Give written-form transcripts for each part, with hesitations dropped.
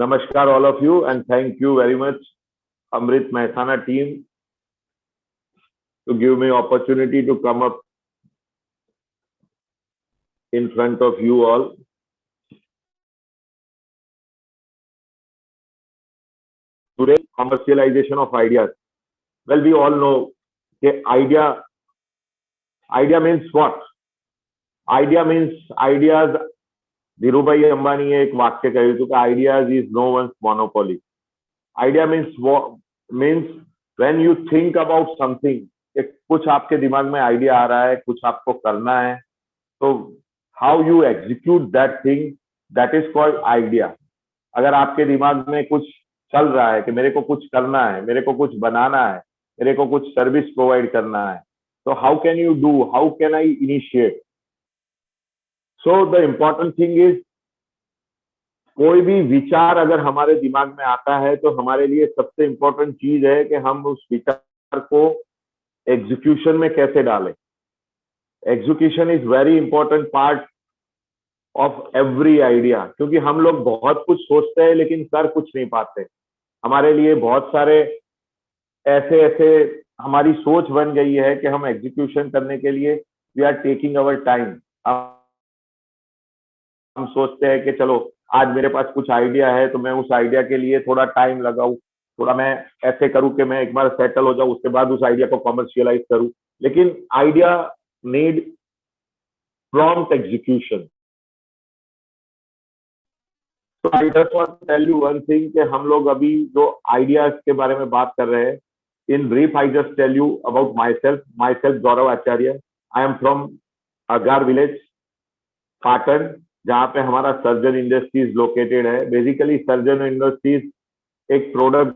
Namaskar all of you and thank you very much Amrit Mehsana team to give me opportunity to come up in front of you all. Today, commercialization of ideas. Well, we all know that idea means what? Idea means ideas. Dhirubhai Ambani ने एक वाक्य कही थी कि ideas is no one's monopoly. Idea means when you think about something, कुछ आपके दिमाग में आइडिया आ रहा है, कुछ आपको करना है, तो how you execute that thing, that is called idea. अगर आपके दिमाग में कुछ चल रहा है कि मेरे को कुछ करना है, मेरे को कुछ बनाना है, मेरे को कुछ सर्विस प्रोवाइड करना है, तो how can you do, how can I initiate? So the important thing is, कोई भी विचार अगर हमारे दिमाग में आता है तो हमारे लिए सबसे इम्पोर्टेंट चीज है कि हम उस विचार को एग्जीक्यूशन में कैसे डालें. Execution is very important part of every idea, क्योंकि हम लोग बहुत कुछ सोचते हैं लेकिन कर कुछ नहीं पाते. हमारे लिए बहुत सारे ऐसे हमारी सोच बन गई है कि हम एग्जीक्यूशन करने के लिए we are taking our time. हम सोचते हैं कि चलो आज मेरे पास कुछ आइडिया है तो मैं उस आइडिया के लिए थोड़ा टाइम लगाऊं, थोड़ा मैं ऐसे करूं कि मैं एक बार सेटल हो जाऊं, उसके बाद उस आइडिया को कमर्शियलाइज करूं. लेकिन आइडिया नीड प्रॉम्प्ट एग्जीक्यूशन. तो I just want to tell you one thing कि हम लोग अभी जो आइडियाज के बारे में बात कर रहे हैं, in brief I just tell you about myself Gaurav Acharya. I am from Agar village, Patan, जहाँ पे हमारा सर्जन इंडस्ट्रीज लोकेटेड है. बेसिकली सर्जन इंडस्ट्रीज एक प्रोडक्ट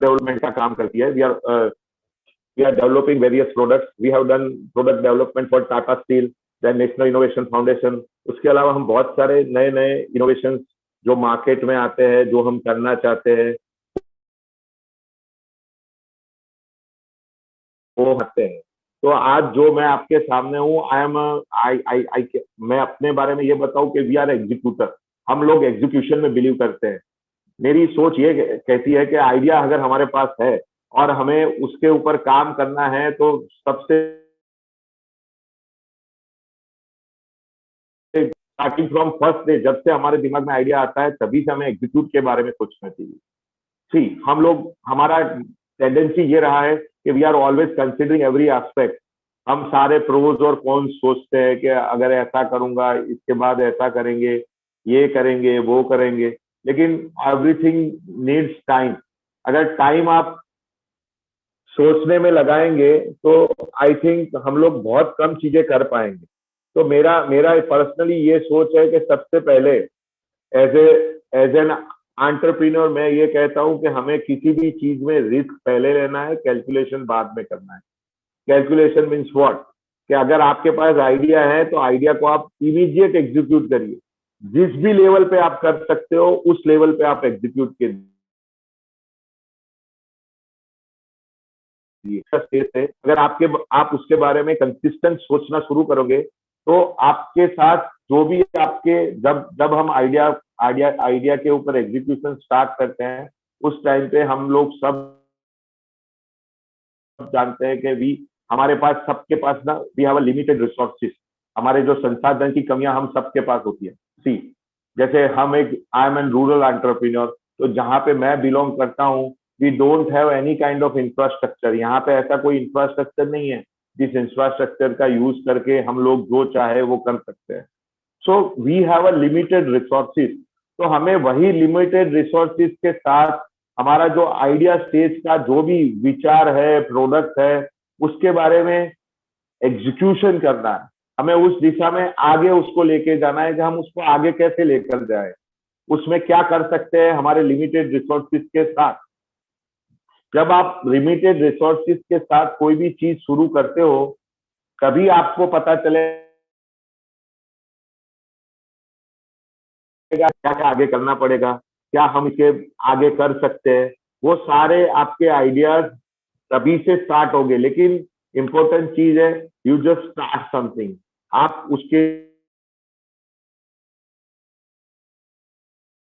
डेवलपमेंट का काम करती है. We are developing various products. We have done product development for Tata Steel, then National Innovation Foundation. उसके अलावा हम बहुत सारे नए इनोवेशन जो मार्केट में आते हैं, जो हम करना चाहते हैं, वो आते हैं. तो आज जो मैं आपके सामने हूँ, मैं अपने बारे में ये बताऊं कि वी आर एग्जीक्यूटर. हम लोग एग्जीक्यूशन में बिलीव करते हैं. मेरी सोच ये कहती है कि आइडिया अगर हमारे पास है और हमें उसके ऊपर काम करना है, तो सबसे स्टार्टिंग फ्रॉम फर्स्ट डे, जब से हमारे दिमाग में आइडिया आता है तभी से हमें एग्जीक्यूट के बारे में सोचना चाहिए. सी हम लोग, हमारा टेंडेंसी ये रहा है कि we are always considering every aspect. हम सारे प्रोज और कॉन्स सोचते हैं कि अगर ऐसा करूंगा, इसके बाद ऐसा करेंगे, ये करेंगे, वो करेंगे. लेकिन एवरीथिंग नीड्स टाइम. अगर टाइम आप सोचने में लगाएंगे तो आई थिंक हम लोग बहुत कम चीजें कर पाएंगे. तो मेरा पर्सनली ये सोच है कि सबसे पहले एज एन एंटरप्रेन्योर मैं ये कहता हूं कि हमें किसी भी चीज में रिस्क पहले लेना है, कैलकुलेशन बाद में करना है. Calculation means what? कि अगर आपके पास आइडिया है तो आइडिया को आप इमीडिएट एग्जीक्यूट करिए. जिस भी लेवल पे आप कर सकते हो उस लेवल पे आप एग्जीक्यूट कीजिए. अगर आप उसके बारे में कंसिस्टेंट सोचना शुरू करोगे तो आपके साथ जो भी आपके जब हम आइडिया के ऊपर एग्जीक्यूशन स्टार्ट करते हैं, उस टाइम पे हम लोग सब जानते हैं कि हमारे पास, सबके पास ना, we have a limited resources. हमारे जो संसाधन की कमियां हम सबके पास होती है. सी जैसे I am an rural entrepreneur, तो जहां पे मैं बिलोंग करता हूँ, we don't have any kind of infrastructure. यहाँ पे ऐसा कोई इंफ्रास्ट्रक्चर नहीं है जिस इंफ्रास्ट्रक्चर का यूज करके हम लोग जो चाहे वो कर सकते हैं. So we have a limited resources. तो हमें वही लिमिटेड रिसोर्सेज के साथ हमारा जो आइडिया स्टेज का जो भी विचार है, प्रोडक्ट है, उसके बारे में एग्जीक्यूशन करना है. हमें उस दिशा में आगे उसको लेके जाना है कि हम उसको आगे कैसे लेकर जाए, उसमें क्या कर सकते हैं हमारे लिमिटेड रिसोर्सेज के साथ. जब आप लिमिटेड रिसोर्सेज के साथ कोई भी चीज शुरू करते हो, तभी आपको पता चलेगा क्या क्या आगे करना पड़ेगा, क्या हम इसे आगे कर सकते हैं. वो सारे आपके आइडियाज तभी से स्टार्ट होंगे. लेकिन इंपॉर्टेंट चीज है, यू जस्ट स्टार्ट समथिंग. आप उसके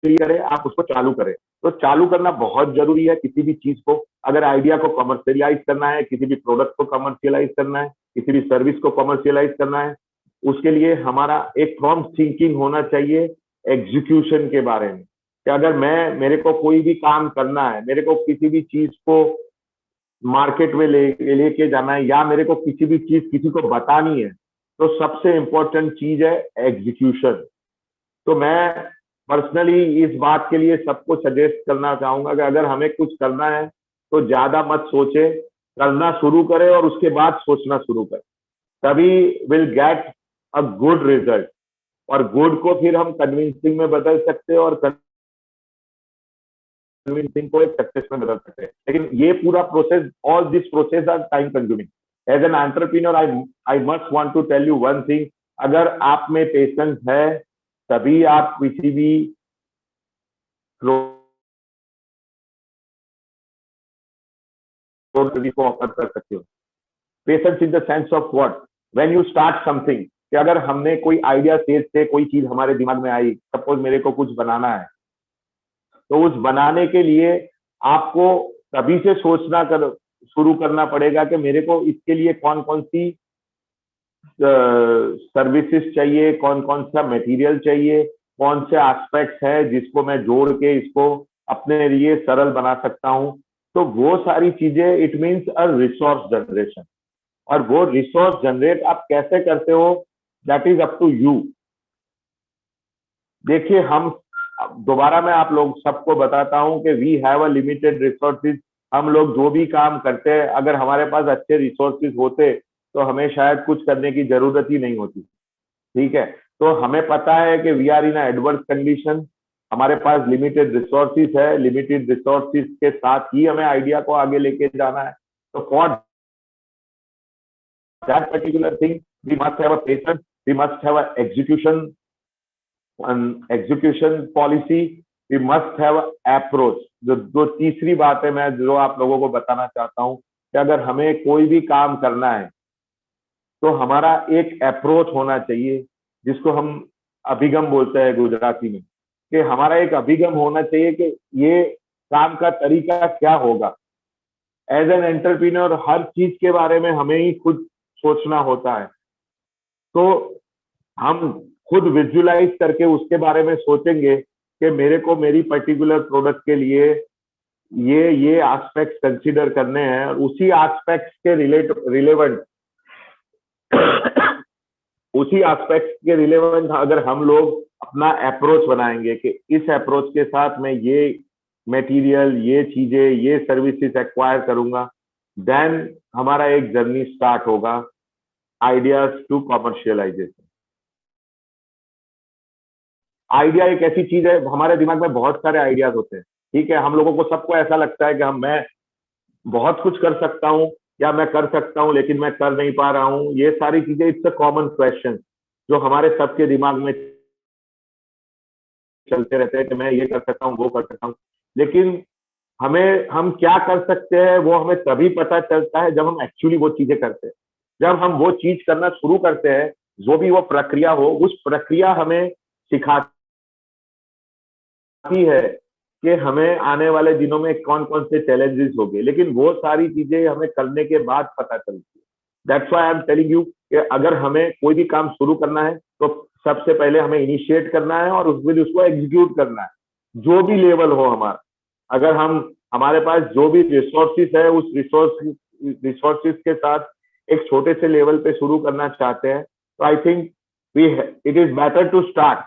लिए करें, आप उसको चालू करें। तो चालू करना बहुत जरूरी है किसी भी चीज को। अगर आइडिया को कमर्शियलाइज करना है, किसी भी प्रोडक्ट को कमर्शियलाइज करना है, किसी भी सर्विस को कमर्शियलाइज करना है, उसके लिए हमारा एक प्रॉम्प्ट थिंकिंग होना चाहिए एग्जीक्यूशन के बारे में। कि अगर मेरे को कोई भी काम करना है, मेरे को किसी भी चीज को मार्केट में लेके जाना है, या मेरे को किसी भी चीज किसी को बतानी है, तो सबसे इंपॉर्टेंट चीज है एग्जीक्यूशन। तो मैं पर्सनली इस बात के लिए सबको सजेस्ट करना चाहूंगा कि अगर हमें कुछ करना है तो ज्यादा मत सोचे, करना शुरू करें और उसके बाद सोचना शुरू करें, तभी will get a good result. और गुड को फिर हम कन्विंसिंग में बदल सकते हैं और कन्विंसिंग को एक सक्सेस में बदल सकते हैं। लेकिन ये पूरा process, all this process are time consuming. As an entrepreneur I must want to tell you one thing, अगर आप में पेशेंस है तभी आप किसी भी को ऑफर कर सकते हो। Patience in the sense of what, when you start something, कि अगर हमने कोई आइडिया तेज से कोई चीज हमारे दिमाग में आई, सपोज मेरे को कुछ बनाना है, तो उस बनाने के लिए आपको तभी से सोचना शुरू करना पड़ेगा कि मेरे को इसके लिए कौन कौन सी सर्विसेज चाहिए, कौन कौन सा मटेरियल चाहिए, कौन से एस्पेक्ट्स है जिसको मैं जोड़ के इसको अपने लिए सरल बना सकता हूं। तो वो सारी चीजें, it means a resource generation. और वो रिसोर्स जनरेट आप कैसे करते हो, that is up to you. देखिए, हम दोबारा मैं आप लोग सबको बताता हूं कि we have a limited resources. हम लोग जो भी काम करते हैं, अगर हमारे पास अच्छे रिसोर्सेज होते तो हमें शायद कुछ करने की जरूरत ही नहीं होती। ठीक है, तो हमें पता है कि we are in adverse condition, हमारे पास लिमिटेड रिसोर्सेज है, लिमिटेड रिसोर्सेज के साथ ही हमें आइडिया को आगे लेके जाना है। तो for that particular thing we must have a patience, we must have a execution policy, we must have approach. जो तीसरी बात है मैं जो आप लोगों को बताना चाहता हूं, कि अगर हमें कोई भी काम करना है तो हमारा एक अप्रोच होना चाहिए, जिसको हम अभिगम बोलते हैं गुजराती में, कि हमारा एक अभिगम होना चाहिए कि ये काम का तरीका क्या होगा। एज एन एंटरप्रेन्योर हर चीज के बारे में हमें ही खुद सोचना होता है। तो हम खुद विजुअलाइज करके उसके बारे में सोचेंगे कि मेरे को मेरी पर्टिकुलर प्रोडक्ट के लिए ये एस्पेक्ट्स कंसीडर करने हैं, और उसी एस्पेक्ट्स के रिलेवेंट अगर हम लोग अपना अप्रोच बनाएंगे कि इस अप्रोच के साथ मैं ये मटेरियल, ये चीजें, ये सर्विसेज एक्वायर करूंगा, देन हमारा एक जर्नी स्टार्ट होगा आइडियाज टू कॉमर्शियलाइजेशन। आइडिया एक ऐसी चीज है, हमारे दिमाग में बहुत सारे आइडियाज होते हैं। ठीक है, हम लोगों को सबको ऐसा लगता है कि मैं बहुत कुछ कर सकता हूं, या मैं कर सकता हूं लेकिन मैं कर नहीं पा रहा हूं। ये सारी चीजें, इट्स अ कॉमन क्वेश्चन जो हमारे सबके दिमाग में चलते रहते हैं कि मैं ये कर सकता हूँ, वो कर सकता हूँ। लेकिन हम क्या कर सकते हैं वो हमें तभी पता चलता है जब हम एक्चुअली वो चीजें करते हैं। जब हम वो चीज करना शुरू करते हैं, जो भी वो प्रक्रिया हो, उस प्रक्रिया हमें सिखाती है कि हमें आने वाले दिनों में कौन कौन से चैलेंजेस होंगे। लेकिन वो सारी चीजें हमें करने के बाद पता चलती है। That's why I am telling you कि अगर हमें कोई भी काम शुरू करना है तो सबसे पहले हमें इनिशिएट करना है और उसको एग्जीक्यूट करना है, जो भी लेवल हो हमारा। अगर हमारे पास जो भी रिसोर्सेज है, उस रिसोर्सेज के साथ एक छोटे से लेवल पे शुरू करना चाहते हैं, तो I think it is better to start,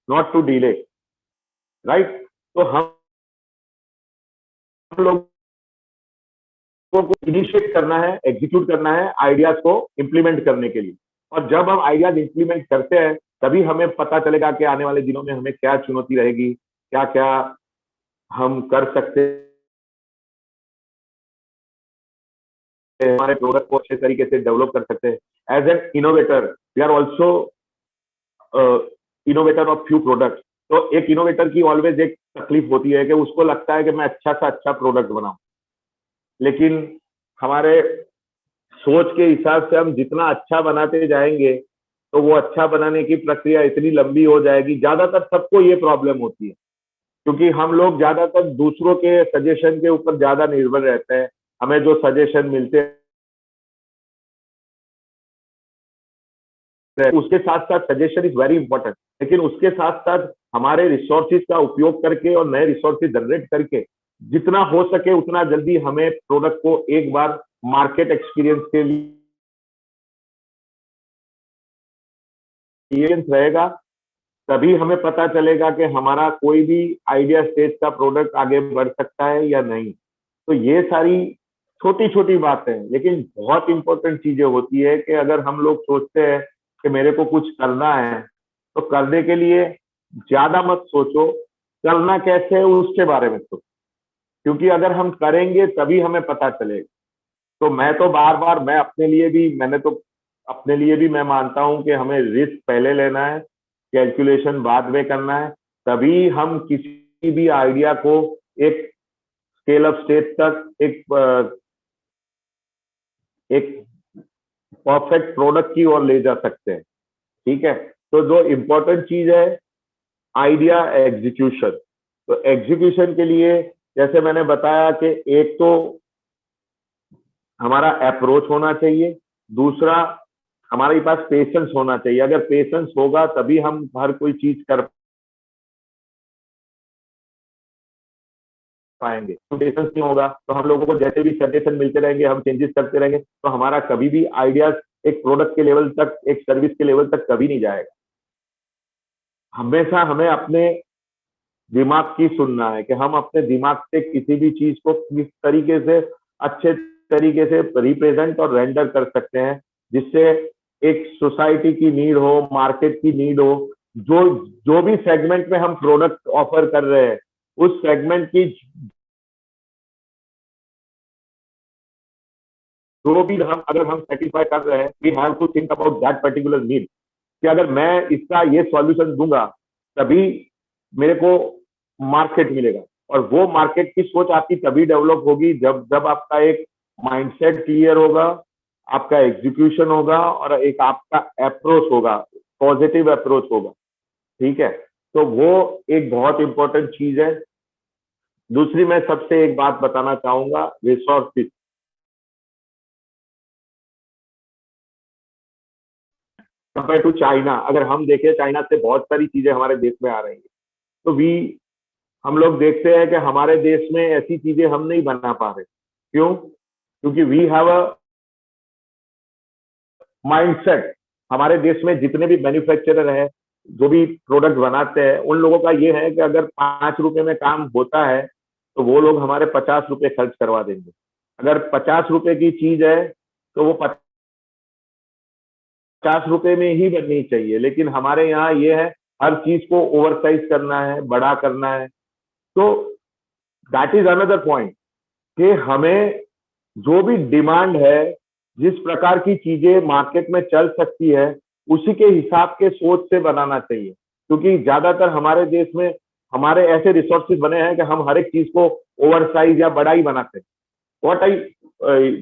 not to delay, right. तो हम लोग को इनिशिएट करना है, एग्जीक्यूट करना है आइडियाज को इंप्लीमेंट करने के लिए। और जब हम आइडियाज इंप्लीमेंट करते हैं, तभी हमें पता चलेगा कि आने वाले दिनों में हमें क्या चुनौती रहेगी, क्या क्या हम कर सकते हैं, हमारे प्रोडक्ट को अच्छे तरीके से डेवलप कर सकते हैं। As an innovator we are also innovator of few products. तो एक इनोवेटर की ऑलवेज एक तकलीफ होती है कि उसको लगता है कि मैं अच्छा सा अच्छा प्रोडक्ट बनाऊं, लेकिन हमारे सोच के हिसाब से हम जितना अच्छा बनाते जाएंगे तो वो अच्छा बनाने की प्रक्रिया इतनी लंबी हो जाएगी। ज्यादातर सबको ये प्रॉब्लम होती है क्योंकि हम लोग ज्यादातर दूसरों के सजेशन के ऊपर ज्यादा निर्भर रहते हैं। हमें जो सजेशन मिलते हैं उसके साथ साथ सजेशन इज वेरी इंपॉर्टेंट, लेकिन उसके साथ साथ हमारे रिसोर्सेज का उपयोग करके और नए रिसोर्सेज जनरेट करके जितना हो सके उतना जल्दी हमें प्रोडक्ट को एक बार मार्केट एक्सपीरियंस के लिए रहेगा, तभी हमें पता चलेगा कि हमारा कोई भी आइडिया स्टेज का प्रोडक्ट आगे बढ़ सकता है या नहीं। तो ये सारी छोटी छोटी बातें हैं, लेकिन बहुत इंपॉर्टेंट चीजें होती है कि अगर हम लोग सोचते हैं कि मेरे को कुछ करना है, तो करने के लिए ज्यादा मत सोचो, करना कैसे है उसके बारे में सोचो, क्योंकि अगर हम करेंगे तभी हमें पता चलेगा। तो मैं तो बार बार अपने लिए भी मैं मानता हूं कि हमें रिस्क पहले लेना है, कैलकुलेशन बाद में करना है, तभी हम किसी भी आइडिया को एक स्केल अप स्टेज तक एक परफेक्ट प्रोडक्ट की ओर ले जा सकते हैं। ठीक है, तो जो इम्पोर्टेंट चीज है आइडिया एग्जीक्यूशन। तो एग्जीक्यूशन के लिए जैसे मैंने बताया कि एक तो हमारा अप्रोच होना चाहिए, दूसरा हमारे पास पेशेंस होना चाहिए। अगर पेशेंस होगा तभी हम हर कोई चीज कर पाएंगे। तो पेशेंस नहीं होगा तो हम लोगों को जैसे भी सजेशन मिलते रहेंगे, हम चेंजेस करते रहेंगे, तो हमारा कभी भी आइडियाज एक प्रोडक्ट के लेवल तक, एक सर्विस के लेवल तक कभी नहीं जाएगा। हमेशा हमें अपने दिमाग की सुनना है कि हम अपने दिमाग से किसी भी चीज को किस तरीके से अच्छे तरीके से रिप्रेजेंट और रेंडर कर सकते हैं, जिससे एक सोसाइटी की नीड हो, मार्केट की नीड हो, जो जो भी सेगमेंट में हम प्रोडक्ट ऑफर कर रहे हैं उस सेगमेंट की जो भी हम अगर हम सेटिस्फाई कर रहे हैं, we have to think about that particular need, कि अगर मैं इसका ये सॉल्यूशन दूंगा तभी मेरे को मार्केट मिलेगा। और वो मार्केट की सोच आपकी तभी डेवलप होगी जब जब आपका एक माइंडसेट क्लियर होगा, आपका एग्जीक्यूशन होगा और एक आपका अप्रोच होगा, पॉजिटिव अप्रोच होगा। ठीक है, तो वो एक बहुत इंपॉर्टेंट चीज है। दूसरी मैं सबसे एक बात बताना चाहूंगा, रिसोर्सेज। कंपेयर टू चाइना, अगर हम देखें चाइना से बहुत सारी चीजें हमारे देश में आ रही है, तो हम लोग देखते हैं कि हमारे देश में ऐसी चीजें हम नहीं बना पा रहे। क्यों? क्योंकि वी हैव अ माइंडसेट। हमारे देश में जितने भी मैन्युफैक्चरर है, जो भी प्रोडक्ट बनाते हैं, उन लोगों का ये है कि अगर 5 रुपए में काम होता है तो वो लोग हमारे 50 रुपए खर्च करवा देंगे। अगर 50 रुपए की चीज है तो वो 50 रुपए में ही बननी चाहिए, लेकिन हमारे यहाँ ये है हर चीज को ओवर साइज करना है, बड़ा करना है। तो दैट इज अनदर पॉइंट कि हमें जो भी डिमांड है, जिस प्रकार की चीजें मार्केट में चल सकती है, उसी के हिसाब के सोच से बनाना चाहिए। क्योंकि ज्यादातर हमारे देश में हमारे ऐसे रिसोर्सेज बने हैं कि हम हर एक चीज को ओवर साइज या बड़ा ही बनाते हैं। व्हाट आई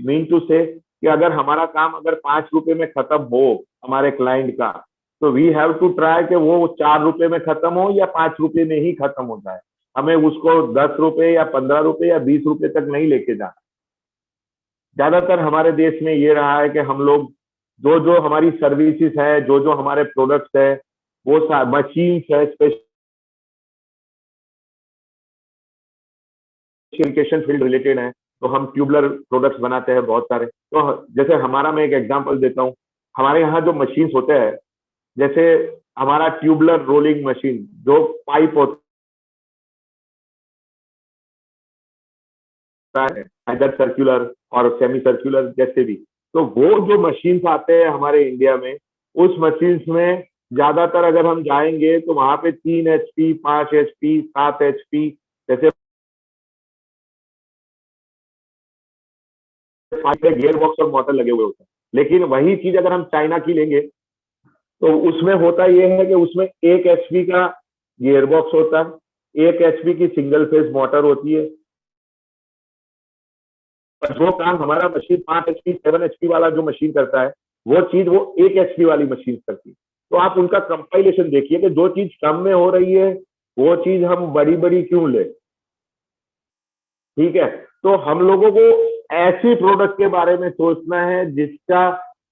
मीन टू से कि अगर हमारा काम अगर 5 रुपए में खत्म हो हमारे क्लाइंट का, तो वी हैव टू ट्राई कि वो 4 रुपए में खत्म हो या 5 रुपए में ही खत्म हो जाए। हमें उसको 10 रुपए या 15 रुपए या 20 रुपए तक नहीं लेके जाना। ज्यादातर हमारे देश में ये रहा है कि हम लोग जो जो हमारी सर्विसेज है, जो जो हमारे प्रोडक्ट्स है, वो मशीन्स है, स्पेसिफिकेशन फील्ड रिलेटेड है, तो हम ट्यूबलर प्रोडक्ट्स बनाते हैं बहुत सारे। तो जैसे हमारा, मैं एक एग्जांपल देता हूँ, हमारे यहाँ जो मशीन्स होते हैं, जैसे हमारा ट्यूबलर रोलिंग मशीन, जो पाइप होता है इधर सर्कुलर और सेमी सर्कुलर जैसे भी, तो वो जो मशीन्स आते हैं हमारे इंडिया में, उस मशीन्स में ज्यादातर अगर हम जाएंगे तो वहां पे 3 HP, 5 HP, 7 HP जैसे गियर बॉक्स और मोटर लगे हुए होते हैं। लेकिन वही चीज अगर हम चाइना की लेंगे तो उसमें होता यह है कि उसमें 1 HP का गियर बॉक्स होता है, 1 HP की सिंगल फेज मोटर होती है। जो काम हमारा मशीन 5 HP 7 HP वाला जो मशीन करता है, वो चीज वो 1 HP वाली मशीन करती है। तो आप उनका कंपाइलेशन देखिए कि जो चीज कम में हो रही है वो चीज हम बड़ी बड़ी क्यों ले? ठीक है, तो हम लोगों को ऐसी प्रोडक्ट के बारे में सोचना है जिसका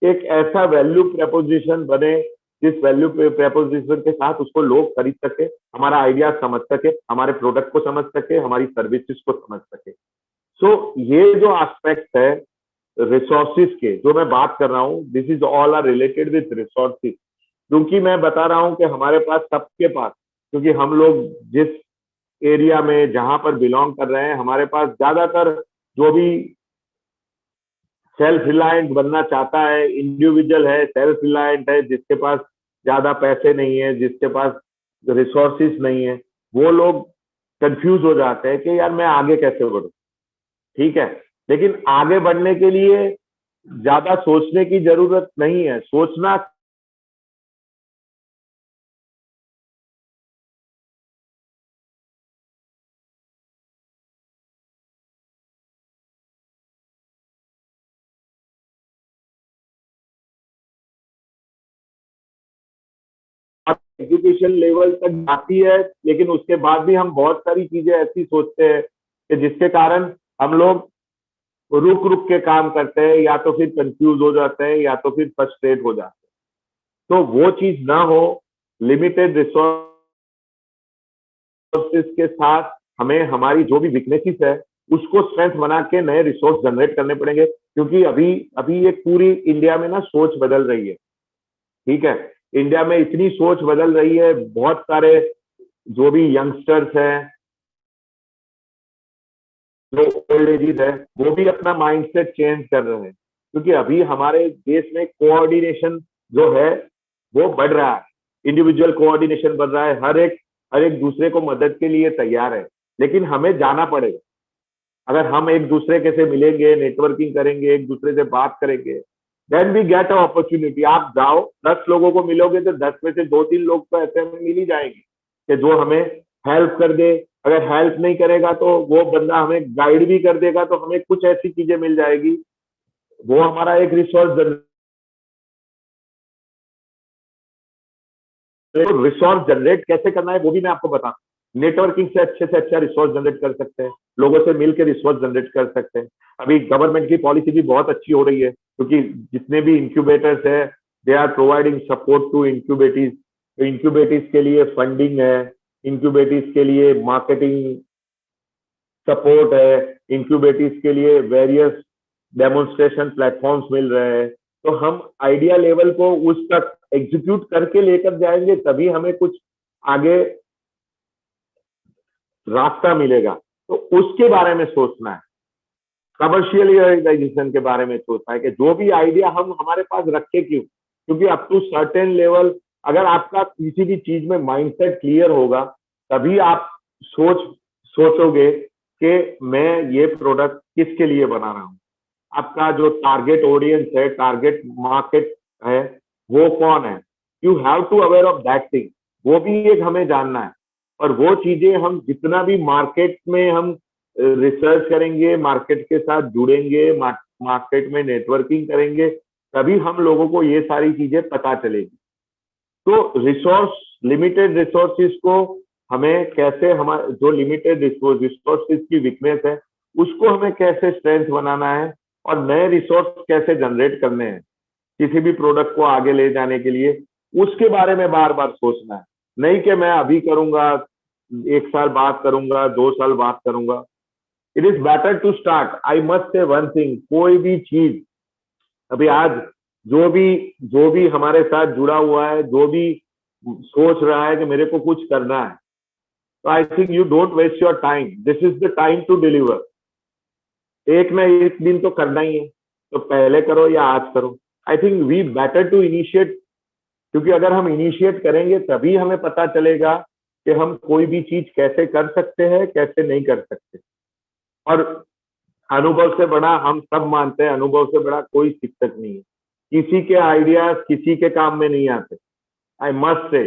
एक ऐसा वैल्यू प्रपोजिशन बने, जिस वैल्यू प्रपोजिशन के साथ उसको लोग खरीद सके, हमारा आइडिया समझ सके, हमारे प्रोडक्ट को समझ सके, हमारी सर्विसेज को समझ सके। सो ये जो एस्पेक्ट है रिसोर्सेज के जो मैं बात कर रहा हूँ, this is all are related with resources. क्योंकि मैं बता रहा हूँ कि हमारे पास, सबके पास, क्योंकि हम लोग जिस एरिया में जहां पर बिलोंग कर रहे हैं, हमारे पास ज्यादातर जो भी सेल्फ रिलायंट बनना चाहता है, इंडिविजुअल है, सेल्फ रिलायंट है, जिसके पास ज्यादा पैसे नहीं है, जिसके पास रिसोर्सेज नहीं है, वो लोग कंफ्यूज हो जाते हैं कि यार मैं आगे कैसे बढ़ूं। ठीक है, लेकिन आगे बढ़ने के लिए ज्यादा सोचने की जरूरत नहीं है। सोचना एजुकेशन लेवल तक जाती है, लेकिन उसके बाद भी हम बहुत सारी चीजें ऐसी सोचते हैं कि जिसके कारण हम लोग रुक रुक के काम करते हैं, या तो फिर कंफ्यूज हो जाते हैं, या तो फिर फ्रस्ट्रेट हो जाते हैं। तो वो चीज ना हो। लिमिटेड रिसोर्सेज के साथ हमें हमारी जो भी वीकनेसेस है उसको स्ट्रेंथ बना के नए रिसोर्स जनरेट करने पड़ेंगे। क्योंकि अभी अभी एक पूरी इंडिया में ना सोच बदल रही है। ठीक है, इंडिया में इतनी सोच बदल रही है, बहुत सारे जो भी यंगस्टर्स हैं, जो ओल्ड एजेस है, वो भी अपना माइंडसेट चेंज कर रहे हैं। क्योंकि अभी हमारे देश में कोऑर्डिनेशन जो है वो बढ़ रहा है, इंडिविजुअल कोऑर्डिनेशन बढ़ रहा है, हर एक दूसरे को मदद के लिए तैयार है। लेकिन हमें जाना पड़ेगा। अगर हम एक दूसरे के से मिलेंगे, नेटवर्किंग करेंगे, एक दूसरे से बात करेंगे, then we get a opportunity. आप जाओ 10 लोगों को मिलोगे तो 10 में से 2-3 लोग तो ऐसे में मिल ही जाएंगे कि जो हमें हेल्प कर दे। अगर हेल्प नहीं करेगा तो वो बंदा हमें गाइड भी कर देगा, तो हमें कुछ ऐसी चीजें मिल जाएगी, वो हमारा एक रिसोर्स जनरेट कैसे करना है वो भी मैं आपको बता। नेटवर्किंग से अच्छा रिसोर्स जनरेट कर सकते हैं, लोगों से मिलकर रिसोर्स जनरेट कर सकते हैं। अभी गवर्नमेंट की पॉलिसी भी बहुत अच्छी हो रही है, क्योंकि जितने भी इंक्यूबेटर्स है, they are providing support to incubatees. तो इंक्यूबेटीज के लिए फंडिंग है, इंक्यूबेटीज के लिए मार्केटिंग सपोर्ट है, इंक्यूबेटीज के लिए वेरियस डेमोन्स्ट्रेशन प्लेटफॉर्म्स मिल रहे हैं। तो हम आइडिया लेवल को उस तक एग्जीक्यूट करके लेकर जाएंगे, तभी हमें कुछ आगे रास्ता मिलेगा। तो उसके बारे में सोचना है, कमर्शियलाइजेशन के बारे में सोचना है कि जो भी आइडिया हम हमारे पास रखे क्यों। क्योंकि अप टू सर्टेन लेवल, अगर आपका किसी भी चीज में माइंडसेट क्लियर होगा, तभी आप सोचोगे कि मैं ये प्रोडक्ट किसके लिए बना रहा हूँ। आपका जो टारगेट ऑडियंस है, टारगेट मार्केट है, वो कौन है, you have to aware of that thing. वो भी एक हमें जानना है। और वो चीजें हम जितना भी मार्केट में हम रिसर्च करेंगे, मार्केट के साथ जुड़ेंगे, मार्केट में नेटवर्किंग करेंगे, तभी हम लोगों को ये सारी चीजें पता चलेगी। तो लिमिटेड रिसोर्सेज को हमें कैसे, हमारे जो लिमिटेड रिसोर्सेज की वीकनेस है उसको हमें कैसे स्ट्रेंथ बनाना है, और नए रिसोर्स कैसे जनरेट करने हैं किसी भी प्रोडक्ट को आगे ले जाने के लिए, उसके बारे में बार बार सोचना है। नहीं कि मैं अभी करूंगा, 1 साल बाद करूंगा, 2 साल बाद करूंगा। It is better to start. I must say one thing, कोई भी चीज अभी आज जो भी हमारे साथ जुड़ा हुआ है, जो भी सोच रहा है कि मेरे को कुछ करना है, तो I think you don't waste your time, this is the time to deliver. एक ना एक दिन तो करना ही है, तो पहले करो या आज करो। I think we better to initiate. क्योंकि अगर हम इनिशिएट करेंगे तभी हमें पता चलेगा कि हम कोई भी चीज कैसे कर सकते हैं, कैसे नहीं कर सकते। और अनुभव से बड़ा, हम सब मानते हैं, अनुभव से बड़ा कोई शिक्षक नहीं है। किसी के आइडियाज किसी के काम में नहीं आते। आई मस्ट से,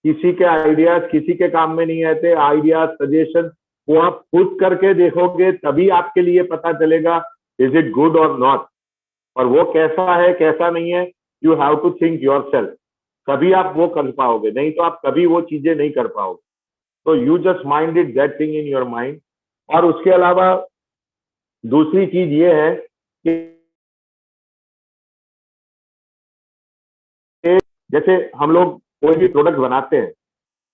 किसी के आइडियाज किसी के काम में नहीं आते। आइडियाज, सजेशन वो आप खुद करके देखोगे तभी आपके लिए पता चलेगा इज इट गुड और नॉट, और वो कैसा है कैसा नहीं है। You have to think yourself, तभी आप वो कर पाओगे, नहीं तो आप कभी वो चीजें नहीं कर पाओगे। तो you just minded that thing in your mind. और उसके अलावा दूसरी चीज ये है कि जैसे हम लोग कोई भी प्रोडक्ट बनाते हैं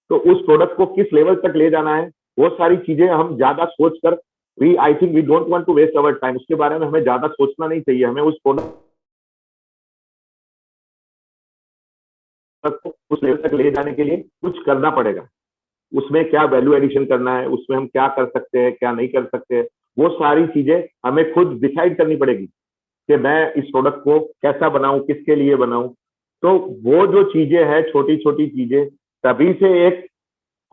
तो उस प्रोडक्ट को किस लेवल तक ले जाना है, वो सारी चीजें हम ज्यादा सोचकर, we I think we don't want to waste our time, उसके बारे में हमें ज्यादा सोचना नहीं चाहिए। हमें उस प्रोडक्ट को उस लेवल तक ले जाने के लिए कुछ करना पड़ेगा। उसमें क्या वैल्यू एडिशन करना है, उसमें हम क्या कर सकते हैं, क्या नहीं कर सकते, वो सारी चीजें हमें खुद डिसाइड करनी पड़ेगी कि मैं इस प्रोडक्ट को कैसा बनाऊं, किसके लिए बनाऊं। तो वो जो चीजें हैं, छोटी छोटी चीजें, तभी से एक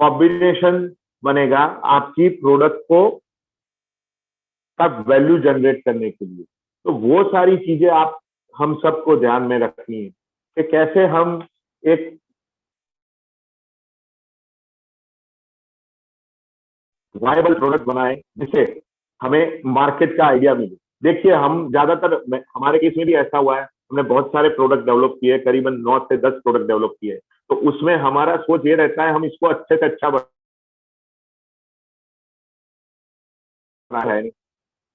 कॉम्बिनेशन बनेगा आपकी प्रोडक्ट को तब वैल्यू जनरेट करने के लिए। तो वो सारी चीजें आप हम सबको ध्यान में रखनी है कि कैसे हम एक वायबल प्रोडक्ट बनाए जिससे हमें मार्केट का आइडिया मिले। देखिए, हम ज्यादातर, हमारे केस में भी ऐसा हुआ है, हमने बहुत सारे प्रोडक्ट डेवलप किए, करीबन 9 से 10 प्रोडक्ट डेवलप किए। तो उसमें हमारा सोच ये रहता है हम इसको अच्छे से अच्छा बनाना है।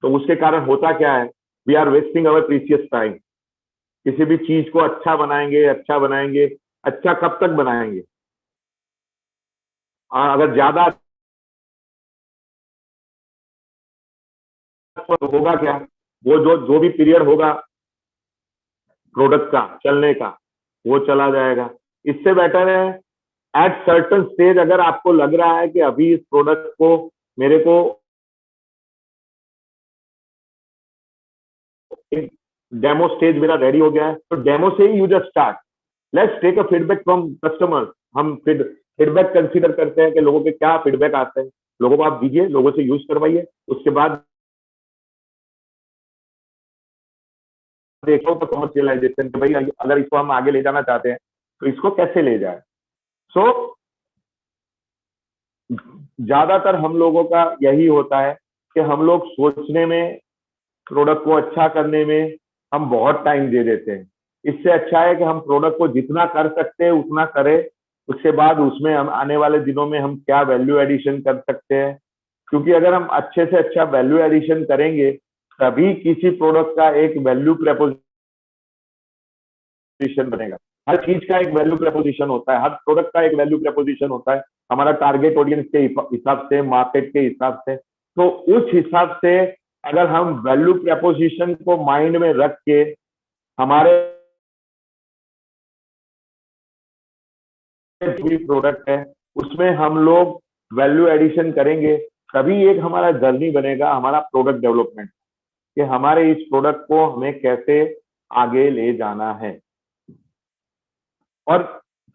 तो उसके कारण होता क्या है, we are wasting our precious time. किसी भी चीज को अच्छा बनाएंगे, अच्छा बनाएंगे, अच्छा कब तक बनाएंगे? अगर ज्यादा तो होगा क्या, वो जो जो भी पीरियड होगा प्रोडक्ट का चलने का, वो चला जाएगा। इससे बेटर है एट सर्टन स्टेज, अगर आपको लग रहा है कि अभी इस प्रोडक्ट को मेरे को डेमो स्टेज मेरा रेडी हो गया है, तो डेमो से ही you just start. Let's take a feedback from customers. हम फीडबैक कंसीडर करते हैं कि लोगों के क्या फीडबैक आते हैं, लोगों को आप दीजिए, लोगों से यूज करवाइए, उसके बाद देखो तो कमर्शियलाइजेशन के भाई अगर इसको हम आगे ले जाना चाहते हैं तो इसको कैसे ले जाए। सो ज्यादातर हम लोगों का यही होता है कि हम लोग सोचने में, प्रोडक्ट को अच्छा करने में हम बहुत टाइम दे देते हैं। इससे अच्छा है कि हम प्रोडक्ट को जितना कर सकते हैं उतना करें, उसके बाद उसमें हम आने वाले दिनों में हम क्या वैल्यू एडिशन कर सकते हैं। क्योंकि अगर हम अच्छे से अच्छा वैल्यू एडिशन करेंगे तभी किसी प्रोडक्ट का एक वैल्यू प्रपोजिशन बनेगा। हर चीज का एक वैल्यू प्रपोजिशन होता है, हर प्रोडक्ट का एक वैल्यू प्रपोजिशन होता है, हमारा टारगेट ऑडियंस के हिसाब से, मार्केट के हिसाब से। तो उस हिसाब से अगर हम वैल्यू प्रपोजिशन को माइंड में रख के हमारे जो भी प्रोडक्ट है उसमें हम लोग वैल्यू एडिशन करेंगे, तभी एक हमारा जर्नी बनेगा हमारा प्रोडक्ट डेवलपमेंट, कि हमारे इस प्रोडक्ट को हमें कैसे आगे ले जाना है। और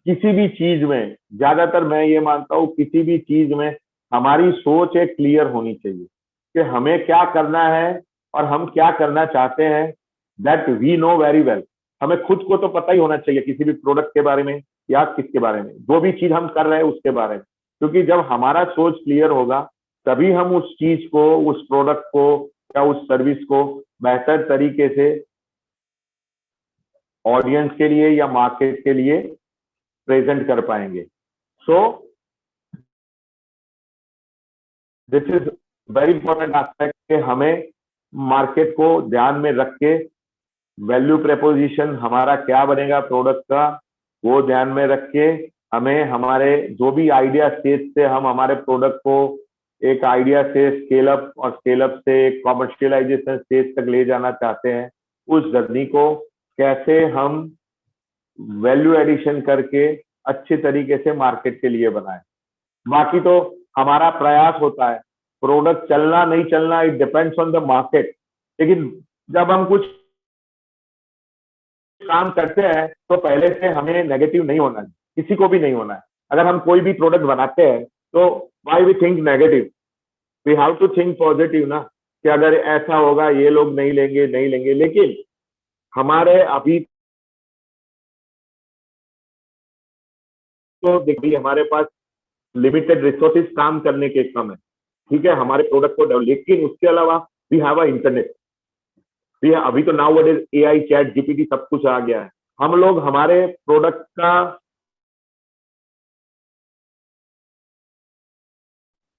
किसी भी चीज में, ज्यादातर मैं ये मानता हूँ, किसी भी चीज में हमारी सोच एक क्लियर होनी चाहिए कि हमें क्या करना है और हम क्या करना चाहते हैं। That we know very well. हमें खुद को तो पता ही होना चाहिए किसी भी प्रोडक्ट के बारे में या किसके बारे में, जो भी चीज हम कर रहे हैं उसके बारे में। क्योंकि जब हमारा सोच क्लियर होगा तभी हम उस चीज को, उस प्रोडक्ट को या उस सर्विस को बेहतर तरीके से ऑडियंस के लिए या मार्केट के लिए प्रेजेंट कर पाएंगे। So this is very important aspect कि हमें मार्केट को ध्यान में रख के वैल्यू प्रपोजिशन हमारा क्या बनेगा प्रोडक्ट का, वो ध्यान में रख के हमें हमारे जो भी आइडिया स्टेज से हम हमारे प्रोडक्ट को एक आइडिया से स्केल अप और स्केल अप से एक कॉमर्शियलाइजेशन स्टेज तक ले जाना चाहते हैं, उस जर्नी को कैसे हम वैल्यू एडिशन करके अच्छे तरीके से मार्केट के लिए बनाए। बाकी तो हमारा प्रयास होता है, प्रोडक्ट चलना नहीं चलना it depends on the market. लेकिन जब हम कुछ काम करते हैं तो पहले से हमें नेगेटिव नहीं होना है, किसी को भी नहीं होना है। अगर हम कोई भी प्रोडक्ट बनाते हैं तो why we think negative, we have to think positive ना, कि अगर ऐसा होगा ये लोग नहीं लेंगे, नहीं लेंगे। लेकिन हमारे अभी तो देखिए हमारे पास लिमिटेड रिसोर्सेज काम करने के कम है, ठीक है, हमारे प्रोडक्ट को डेवलप, लेकिन उसके अलावा वी हैव अ इंटरनेट। अभी तो नाउ एआई, चैट जीपीटी सब कुछ आ गया है। हम लोग हमारे प्रोडक्ट का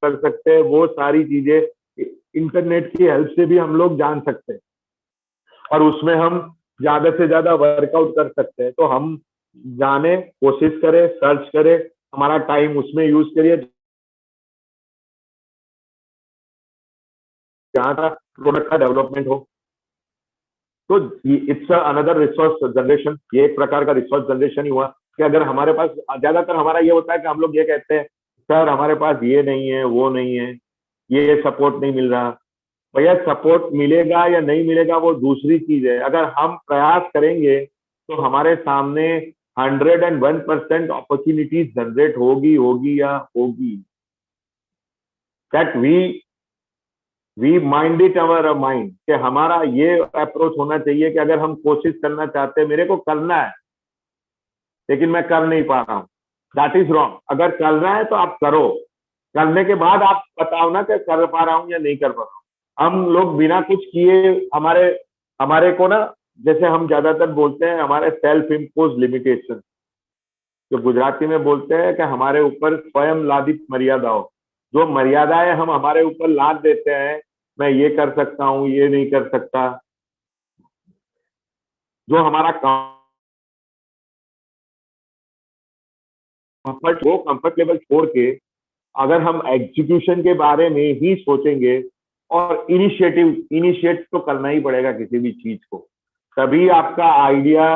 कर सकते हैं, वो सारी चीजें इंटरनेट की हेल्प से भी हम लोग जान सकते हैं, और उसमें हम ज्यादा से ज्यादा वर्कआउट कर सकते हैं। तो हम जाने, कोशिश करें, सर्च करें, हमारा टाइम उसमें यूज करिए जहां तक प्रोडक्ट का डेवलपमेंट हो। तो इट्स अनदर रिसोर्स जनरेशन, ये एक प्रकार का रिसोर्स जनरेशन ही हुआ कि अगर हमारे पास, ज्यादातर हमारा ये होता है कि हम लोग ये कहते हैं सर हमारे पास ये नहीं है, वो नहीं है, ये सपोर्ट नहीं मिल रहा। भैया सपोर्ट मिलेगा या नहीं मिलेगा वो दूसरी चीज है, अगर हम प्रयास करेंगे तो हमारे सामने 101% अपॉर्चुनिटीज जनरेट होगी होगी या होगी। That we mind it our mind, कि हमारा ये अप्रोच होना चाहिए कि अगर हम कोशिश करना चाहते हैं, मेरे को करना है लेकिन मैं कर नहीं पा रहा हूँ, दैट इज रॉन्ग। अगर करना है तो आप करो, करने के बाद आप बताओ ना कि कर पा रहा हूँ या नहीं कर पा रहा हूँ। हम लोग बिना कुछ किए, हमारे हमारे को ना, जैसे हम ज्यादातर बोलते हैं हमारे सेल्फ इम्पोज लिमिटेशन, जो गुजराती में बोलते हैं कि हमारे ऊपर स्वयं लादित मर्यादाओं, जो मर्यादाएं हम हमारे ऊपर लाद देते हैं, मैं ये कर सकता हूँ, ये नहीं कर सकता, जो हमारा कंफर्ट, वो कंफर्ट लेवल छोड़ के अगर हम एग्जीक्यूशन के बारे में ही सोचेंगे, और इनिशिएट तो करना ही पड़ेगा किसी भी चीज को, तभी आपका आइडिया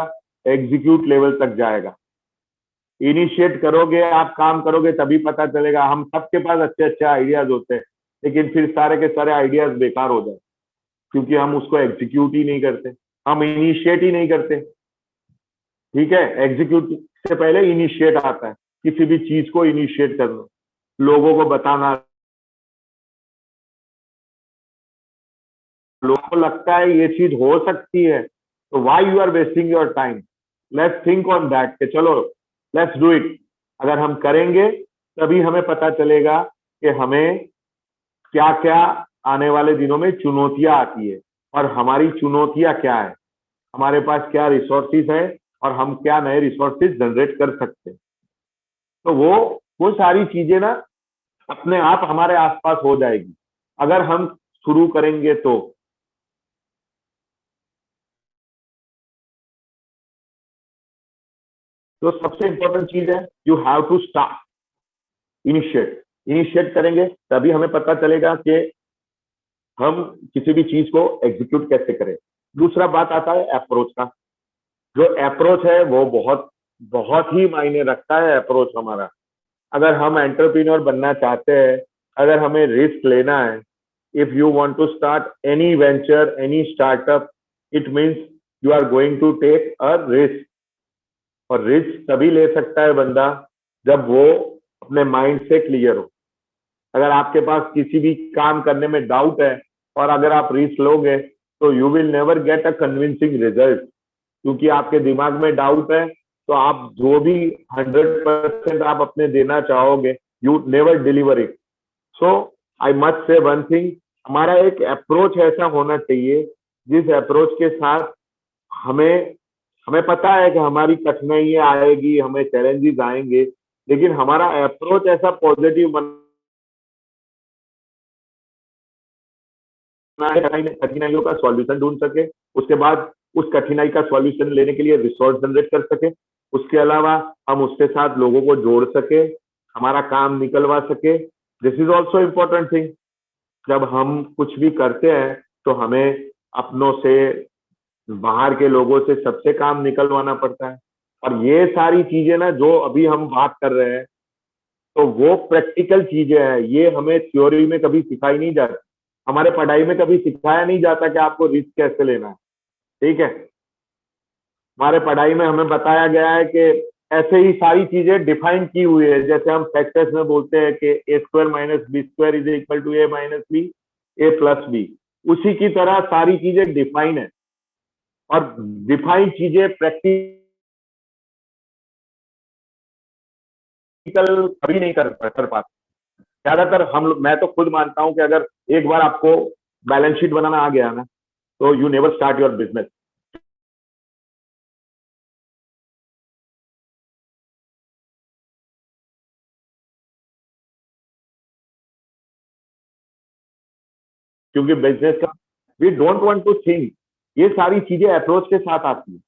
एग्जीक्यूट लेवल तक जाएगा। इनिशिएट करोगे, आप काम करोगे, तभी पता चलेगा। हम सबके पास अच्छे अच्छे आइडियाज होते हैं, लेकिन फिर सारे के सारे आइडियाज बेकार हो जाए, क्योंकि हम उसको एग्जीक्यूट ही नहीं करते, हम इनिशिएट ही नहीं करते। ठीक है, एग्जीक्यूट से पहले इनिशिएट आता है, किसी भी चीज को इनिशिएट करना, लोगों को बताना। लोगों को लगता है ये चीज हो सकती है, तो why you are wasting your time, let's think on that कि चलो लेट्स डू इट। अगर हम करेंगे तभी हमें पता चलेगा कि हमें क्या क्या आने वाले दिनों में चुनौतियां आती है, और हमारी चुनौतियां क्या है, हमारे पास क्या रिसोर्सेज है, और हम क्या नए रिसोर्सेज जनरेट कर सकते हैं। तो वो सारी चीजें ना अपने आप हमारे आसपास हो जाएगी, अगर हम शुरू करेंगे तो। तो सबसे इंपॉर्टेंट चीज है, you have to start, initiate. Initiate करेंगे तभी हमें पता चलेगा कि हम किसी भी चीज को एग्जीक्यूट कैसे करें। दूसरा बात आता है अप्रोच का। जो अप्रोच है वो बहुत बहुत ही मायने रखता है, अप्रोच हमारा। अगर हम एंटरप्रेन्योर बनना चाहते हैं, अगर हमें रिस्क लेना है, if you want to start any venture, any startup, it means you are going to take a risk. और रिस्क तभी ले सकता है बंदा जब वो अपने माइंड से क्लियर हो। अगर आपके पास किसी भी काम करने में डाउट है, और अगर आप रिस्क लोगे, तो you will never get a convincing result, क्योंकि आपके दिमाग में डाउट है। तो आप जो भी 100% आप अपने देना चाहोगे, you never deliver it. So I must say one thing, हमारा एक अप्रोच ऐसा होना चाहिए जिस अप्रोच के साथ हमें हमें पता है कि हमारी कठिनाइयां आएगी, हमें चैलेंजेस आएंगे, लेकिन हमारा अप्रोच ऐसा पॉजिटिव बनना है, कठिनाइयों का सॉल्यूशन ढूंढ सके, उसके बाद उस कठिनाई का सॉल्यूशन लेने के लिए रिसोर्स जनरेट कर सके, उसके अलावा हम उसके साथ लोगों को जोड़ सके, हमारा काम निकलवा सके। This is also important thing. जब हम कुछ भी करते हैं तो हमें अपनों से, बाहर के लोगों से, सबसे काम निकलवाना पड़ता है। और ये सारी चीजें ना जो अभी हम बात कर रहे हैं, तो वो प्रैक्टिकल चीजें हैं, ये हमें थ्योरी में कभी सिखाई नहीं जाती, हमारे पढ़ाई में कभी सिखाया नहीं जाता कि आपको रिस्क कैसे लेना है। ठीक है, हमारे पढ़ाई में हमें बताया गया है कि ऐसे ही सारी चीजें डिफाइन की हुई है, जैसे हम फैक्टर्स में बोलते हैं कि A square minus B square is equal to A minus B, A plus B. उसी की तरह सारी चीजें डिफाइन है, और डिफाइन चीजें प्रैक्टिकल कभी नहीं कर पाते ज्यादातर हम लोग। मैं तो खुद मानता हूं कि अगर एक बार आपको बैलेंस शीट बनाना आ गया ना, तो you never start your business. क्योंकि बिजनेस का we don't want to think, ये सारी चीजें अप्रोच के साथ आती है।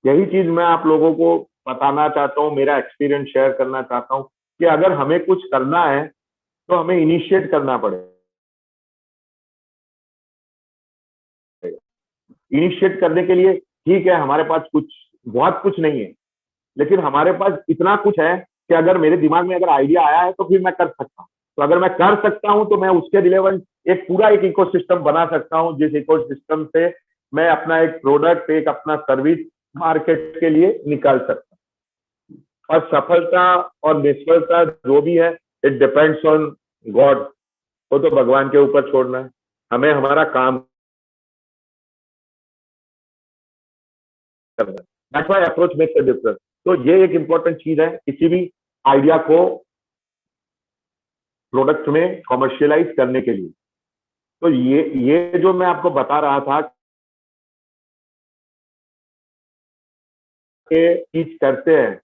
यही चीज मैं आप लोगों को बताना चाहता हूँ, मेरा एक्सपीरियंस शेयर करना चाहता हूँ कि अगर हमें कुछ करना है तो हमें इनिशिएट करना पड़ेगा। इनिशिएट करने के लिए ठीक है, हमारे पास कुछ बहुत कुछ नहीं है, लेकिन हमारे पास इतना कुछ है कि अगर मेरे दिमाग में अगर आइडिया आया है तो फिर मैं कर सकता हूँ। तो अगर मैं कर सकता हूँ तो मैं उसके रिलेवेंट एक पूरा एक इकोसिस्टम बना सकता हूँ, जिस इकोसिस्टम से मैं अपना एक प्रोडक्ट, एक अपना सर्विस मार्केट के लिए निकाल सकता हूँ। और सफलता और निष्फलता जो भी है, इट डिपेंड्स ऑन गॉड। वो तो भगवान के ऊपर छोड़ना है, हमें हमारा काम करना है। That's why approach makes a difference. तो ये एक इंपॉर्टेंट चीज है किसी भी आइडिया को प्रोडक्ट में कॉमर्शियलाइज करने के लिए। तो ये जो मैं आपको बता रहा था कि चीज करते हैं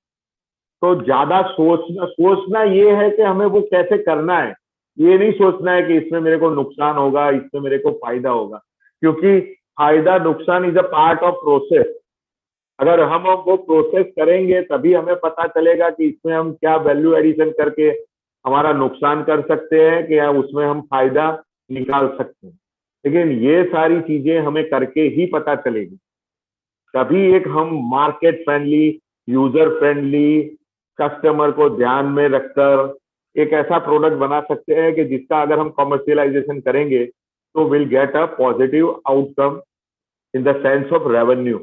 तो ज्यादा सोचना ये है कि हमें वो कैसे करना है। ये नहीं सोचना है कि इसमें मेरे को नुकसान होगा, इसमें मेरे को फायदा होगा, क्योंकि फायदा नुकसान is a part of process. अगर हम वो प्रोसेस करेंगे तभी हमें पता चलेगा कि इसमें हम क्या वैल्यू एडिशन करके हमारा नुकसान कर सकते हैं कि या उसमें हम फायदा निकाल सकते हैं। लेकिन ये सारी चीजें हमें करके ही पता चलेगी, तभी एक हम market friendly, user friendly, customer को ध्यान में रखकर एक ऐसा प्रोडक्ट बना सकते हैं कि जिसका अगर हम कॉमर्शियलाइजेशन करेंगे तो will get a positive outcome in the sense of revenue.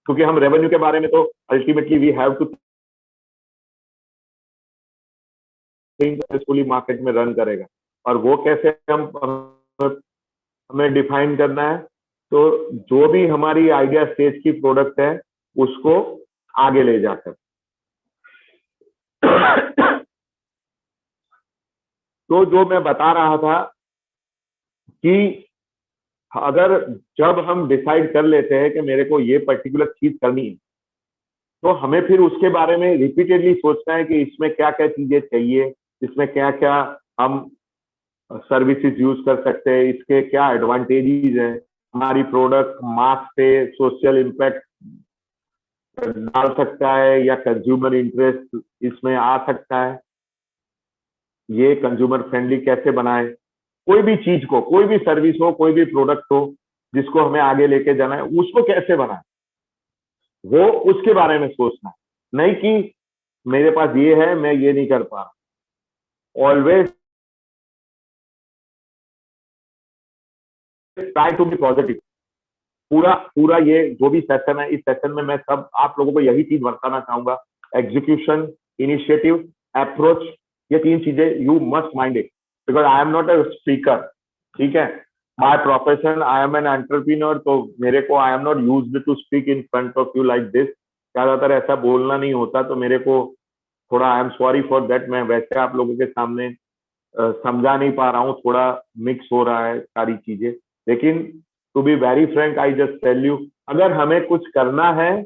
क्योंकि हम रेवेन्यू के बारे में तो ultimately we have to think successfully market में रन करेगा, और वो कैसे हम हमें डिफाइन करना है। तो जो भी हमारी आइडिया स्टेज की प्रोडक्ट है उसको आगे ले जाकर तो जो मैं बता रहा था कि अगर जब हम डिसाइड कर लेते हैं कि मेरे को ये पर्टिकुलर चीज करनी है, तो हमें फिर उसके बारे में रिपीटेडली सोचना है कि इसमें क्या क्या चीजें चाहिए, इसमें क्या क्या हम सर्विसेज यूज कर सकते हैं, इसके क्या एडवांटेजेस हैं, हमारी प्रोडक्ट मास पे सोशल इम्पैक्ट डाल सकता है या कंज्यूमर इंटरेस्ट इसमें आ सकता है, ये कंज्यूमर फ्रेंडली कैसे बनाए। कोई भी चीज को, कोई भी सर्विस हो, कोई भी प्रोडक्ट हो जिसको हमें आगे लेके जाना है, उसको कैसे बनाए, वो उसके बारे में सोचना है। नहीं कि मेरे पास ये है, मैं ये नहीं कर पा रहा। Always try to be positive. पूरा पूरा ये जो भी सेशन है, इस सेशन में मैं सब आप लोगों को यही चीज बताना चाहूंगा। एग्जीक्यूशन, इनिशिएटिव, अप्रोच, ये तीन चीजें you must mind it, because I am not a speaker. ठीक है, by profession I am an entrepreneur, तो मेरे को I am not used to speak in front of you like this. ज्यादातर ऐसा बोलना नहीं होता, तो मेरे को थोड़ा I am sorry for that. मैं वैसे आप लोगों के सामने समझा नहीं पा रहा हूँ, थोड़ा मिक्स हो रहा है सारी चीजें। लेकिन to be very frank I just tell you, अगर हमें कुछ करना है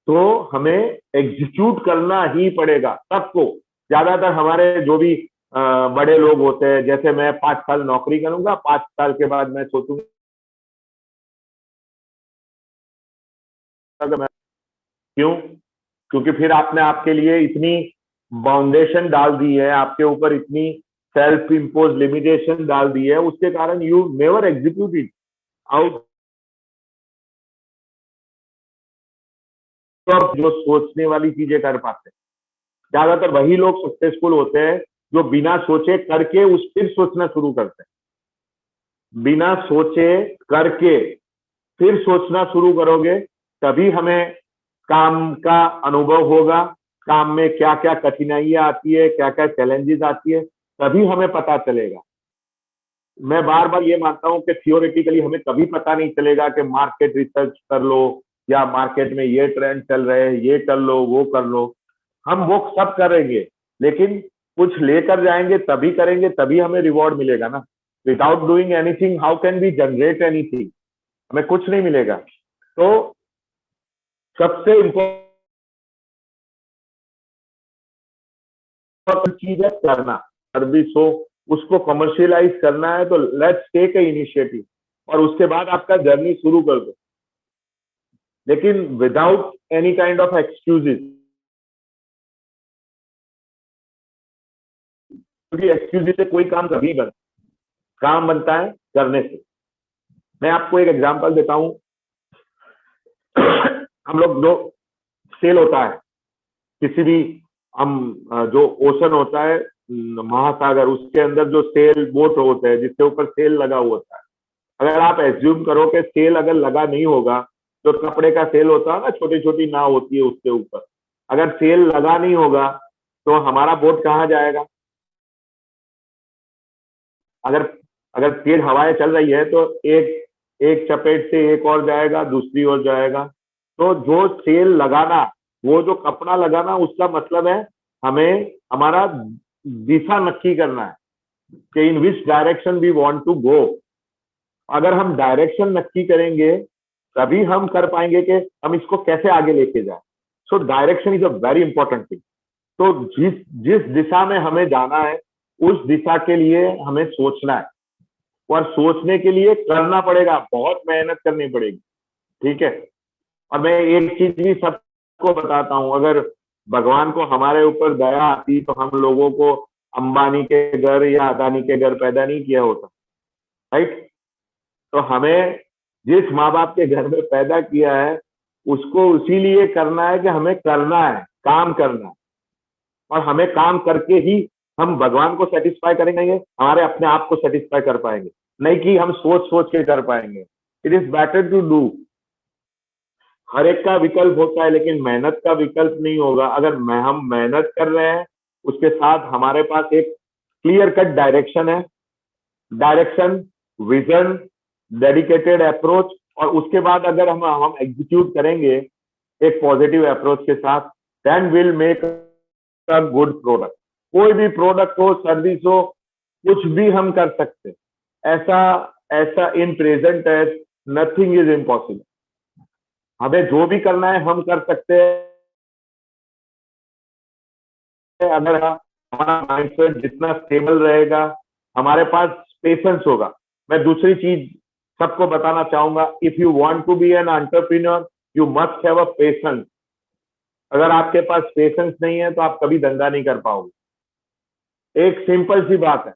तो हमें एग्जीक्यूट करना ही पड़ेगा सबको। ज्यादातर हमारे जो भी बड़े लोग होते हैं, जैसे मैं 5 साल नौकरी करूंगा, 5 साल के बाद मैं सोचूंगा मैं क्यों, क्योंकि फिर आपने आपके लिए इतनी बाउंडेशन डाल दी है, आपके ऊपर इतनी सेल्फ इम्पोज लिमिटेशन डाल दी है, उसके कारण you never execute it out of जो सोचने वाली चीजें कर पाते हैं। ज्यादातर वही लोग सक्सेसफुल होते हैं जो बिना सोचे करके उस फिर सोचना शुरू करते हैं। बिना सोचे करके फिर सोचना शुरू करोगे तभी हमें काम का अनुभव होगा, काम में क्या क्या कठिनाइयां आती है, क्या क्या चैलेंजेस आती है, तभी हमें पता चलेगा। मैं बार बार ये मानता हूं कि थियोरेटिकली हमें कभी पता नहीं चलेगा कि मार्केट रिसर्च कर लो या मार्केट में ये ट्रेंड चल रहे हैं, ये कर लो, वो कर लो। हम वो सब करेंगे, लेकिन कुछ लेकर जाएंगे तभी करेंगे, तभी हमें रिवॉर्ड मिलेगा ना। Without doing anything how can be generate anything, हमें कुछ नहीं मिलेगा। तो सबसे इम्पोर्टेंट चीज है करना। सर्विस हो, उसको कमर्शियलाइज करना है तो लेट्स टेक ए इनिशिएटिव और उसके बाद आपका जर्नी शुरू कर दो, लेकिन without any kind of excuses, क्योंकि एक्सक्यूजेस से कोई काम कभी बन, काम बनता है करने से। मैं आपको एक एग्जांपल देता हूं। हम लोग जो सेल होता है किसी भी, हम जो ओशन होता है महासागर, उसके अंदर जो सेल बोट होते हैं जिसके ऊपर सेल लगा हुआ होता है, अगर आप एज्यूम करो कि सेल अगर लगा नहीं होगा, तो कपड़े का सेल होता है ना, छोटी छोटी नाव होती है उसके ऊपर, अगर सेल लगा नहीं होगा तो हमारा बोट कहाँ जाएगा? अगर अगर तेज हवाएं चल रही है तो एक एक चपेट से एक और जाएगा, दूसरी ओर जाएगा। तो जो सेल लगाना, वो जो कपड़ा लगाना, उसका मतलब है हमें हमारा दिशा नक्की करना है कि in which direction we want to go. अगर हम डायरेक्शन नक्की करेंगे तभी हम कर पाएंगे कि हम इसको कैसे आगे लेके जाए। So direction is a very important thing. तो जिस जिस दिशा में हमें जाना है उस दिशा के लिए हमें सोचना है, और सोचने के लिए करना पड़ेगा, बहुत मेहनत करनी पड़ेगी। ठीक है। और मैं एक चीज भी सबको बताता हूं, अगर भगवान को हमारे ऊपर दया आती तो हम लोगों को अंबानी के घर या अदानी के घर पैदा नहीं किया होता, राइट। तो हमें जिस माँ बाप के घर में पैदा किया है उसको उसीलिए करना है कि हमें करना है, काम करना है, और हमें काम करके ही हम भगवान को सेटिस्फाई करेंगे, हमारे अपने आप को सेटिस्फाई कर पाएंगे, नहीं कि हम सोच सोच के कर पाएंगे। It is better to do. हर एक का विकल्प होता है लेकिन मेहनत का विकल्प नहीं होगा। अगर हम मेहनत कर रहे हैं, उसके साथ हमारे पास एक क्लियर कट डायरेक्शन है, डायरेक्शन, विजन, डेडिकेटेड अप्रोच, और उसके बाद अगर हम एग्जीक्यूट करेंगे एक पॉजिटिव अप्रोच के साथ, then will make a good product. कोई भी प्रोडक्ट हो, सर्विस हो, कुछ भी हम कर सकते। ऐसा ऐसा in present age nothing is impossible. हमें जो भी करना है हम कर सकते हैं, अगर हमारा माइंडसेट जितना स्टेबल रहेगा, हमारे पास पेशेंस होगा। मैं दूसरी चीज सबको बताना चाहूंगा, if you want to be an entrepreneur you must have a patience. अगर आपके पास पेशेंस नहीं है तो आप कभी धंधा नहीं कर पाओगे। एक सिंपल सी बात है,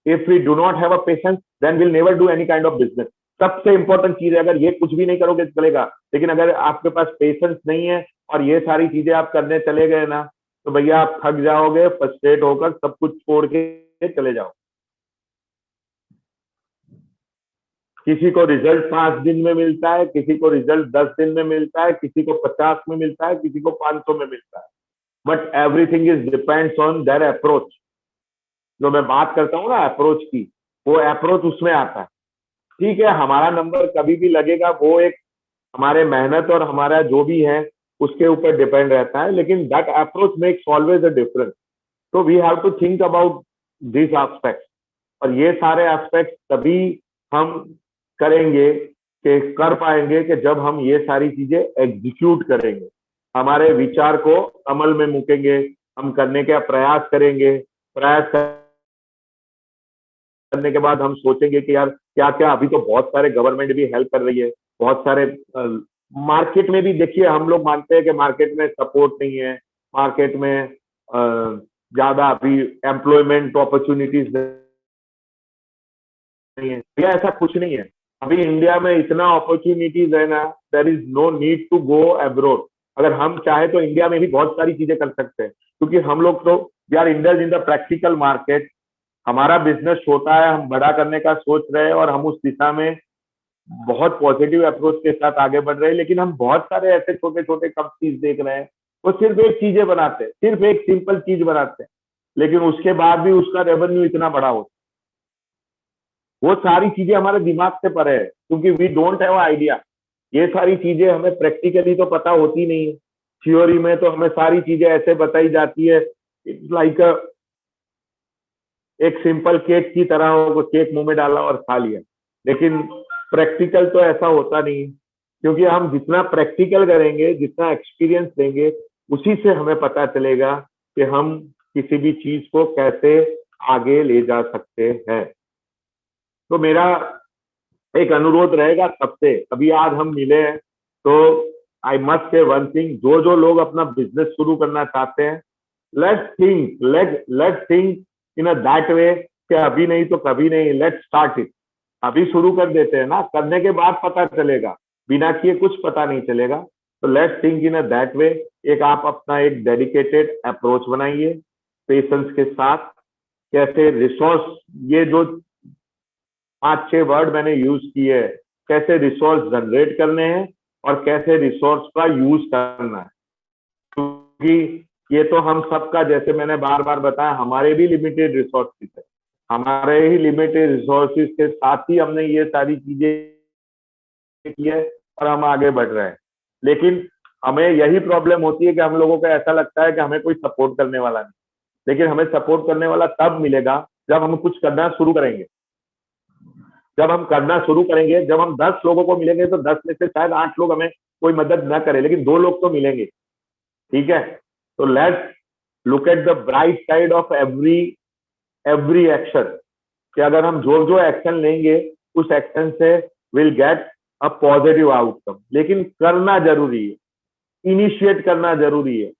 if we do not have a patience then will never do any kind of business. सबसे इंपॉर्टेंट चीज है, अगर ये कुछ भी नहीं करोगे तो चलेगा, लेकिन अगर आपके पास पेशेंस नहीं है और ये सारी चीजें आप करने चले गए ना, तो भैया आप थक जाओगे, फ्रस्ट्रेट होकर सब कुछ छोड़ के चले जाओ। किसी को रिजल्ट 5 दिन में मिलता है, किसी को रिजल्ट 10 दिन में मिलता है, किसी को 50 में मिलता है, किसी को 500 में मिलता है, but everything is depends on their approach. जो मैं बात करता हूँ ना अप्रोच की, वो अप्रोच उसमें आता है। ठीक है, हमारा नंबर कभी भी लगेगा, वो एक हमारे मेहनत और हमारा जो भी है उसके ऊपर डिपेंड रहता है, लेकिन that approach makes always a difference. तो we have to think about this aspect, और ये सारे एस्पेक्ट तभी हम करेंगे कि कर पाएंगे कि जब हम ये सारी चीजें एग्जीक्यूट करेंगे, हमारे विचार को अमल में मूकेंगे, हम करने का प्रयास करेंगे। प्रयास करने के बाद हम सोचेंगे कि यार क्या क्या, अभी तो बहुत सारे गवर्नमेंट भी हेल्प कर रही है, बहुत सारे मार्केट में भी देखिए, हम लोग मानते हैं कि मार्केट में सपोर्ट नहीं है, मार्केट में ज्यादा अभी एम्प्लॉयमेंट अपॉर्चुनिटीज नहीं है। या ऐसा कुछ नहीं है, अभी इंडिया में इतना अपॉर्चुनिटीज है ना, there is no need to go abroad. अगर हम चाहे तो इंडिया में भी बहुत सारी चीजें कर सकते हैं, क्योंकि हम लोग तो we are indulge in the practical market. हमारा बिजनेस छोटा है, हम बड़ा करने का सोच रहे हैं और हम उस दिशा में बहुत पॉजिटिव अप्रोच के साथ आगे बढ़ रहे हैं, लेकिन हम बहुत सारे ऐसे छोटे छोटे कंपनीज देख रहे हैं, वो सिर्फ एक चीजें बनाते हैं, सिर्फ एक सिंपल चीज बनाते हैं, लेकिन उसके बाद भी उसका रेवेन्यू इतना बड़ा होता है। वो सारी चीजें हमारे दिमाग से परे है, क्योंकि वी डोंट हैव आइडिया। ये सारी चीजें हमें प्रैक्टिकली तो पता होती नहीं है, थ्योरी में तो हमें सारी चीजें ऐसे बताई जाती है, इट्स लाइक एक सिंपल केक की तरह हो, केक मुंह में डाला और खा लिया, लेकिन प्रैक्टिकल तो ऐसा होता नहीं, क्योंकि हम जितना प्रैक्टिकल करेंगे, जितना एक्सपीरियंस देंगे, उसी से हमें पता चलेगा कि हम किसी भी चीज को कैसे आगे ले जा सकते हैं। तो मेरा एक अनुरोध रहेगा सबसे, अभी आज हम मिले हैं, तो आई मस्ट से वन थिंग, जो जो लोग अपना बिजनेस शुरू करना चाहते हैं, let's think in a that way कि अभी नहीं तो कभी नहीं, लेट्स स्टार्ट इट। अभी शुरू कर देते हैं ना, करने के बाद पता चलेगा, बिना किए कुछ पता नहीं चलेगा। तो let's think in a that way. एक आप अपना एक डेडिकेटेड अप्रोच बनाइए पेशेंस के साथ, कैसे रिसोर्स, ये जो 5-6 वर्ड मैंने यूज किए हैं, कैसे रिसोर्स जनरेट करने हैं और कैसे रिसोर्स का यूज करना है। क्योंकि ये तो हम सबका, जैसे मैंने बार बार बताया, हमारे भी लिमिटेड रिसोर्सेज है, हमारे ही लिमिटेड रिसोर्सेज के साथ ही हमने ये सारी चीजें की है और हम आगे बढ़ रहे हैं। लेकिन हमें यही प्रॉब्लम होती है कि हम लोगों को ऐसा लगता है कि हमें कोई सपोर्ट करने वाला नहीं, लेकिन हमें सपोर्ट करने वाला तब मिलेगा जब हम कुछ करना शुरू करेंगे। जब हम करना शुरू करेंगे, जब हम 10 लोगों को मिलेंगे तो 10 में से शायद 8 लोग हमें कोई मदद न करे, लेकिन 2 लोग तो मिलेंगे। ठीक है, तो let's look at the bright side of every action, कि अगर हम जो जो एक्शन लेंगे उस एक्शन से will get a positive outcome. लेकिन करना जरूरी है, इनिशिएट करना जरूरी है।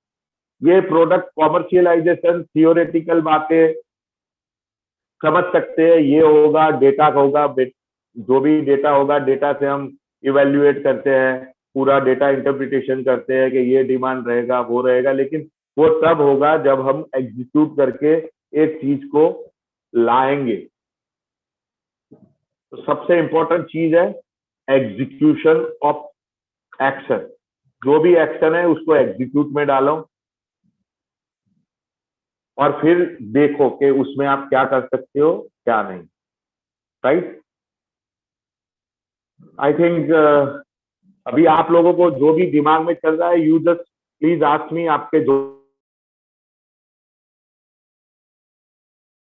ये प्रोडक्ट कॉमर्शियलाइजेशन थियोरेटिकल बातें समझ सकते हैं, ये होगा, डेटा होगा, जो भी डेटा होगा, डेटा से हम इवेल्युएट करते हैं, पूरा डेटा इंटरप्रिटेशन करते हैं कि ये डिमांड रहेगा, वो रहेगा, लेकिन वो तब होगा जब हम एग्जीक्यूट करके एक चीज को लाएंगे। तो सबसे इंपॉर्टेंट चीज है एग्जीक्यूशन ऑफ एक्शन। जो भी एक्शन है उसको एग्जीक्यूट में डालो और फिर देखो कि उसमें आप क्या कर सकते हो, क्या नहीं। राइट, आई थिंक अभी आप लोगों को जो भी दिमाग में चल रहा है, you just please ask me, आपके जो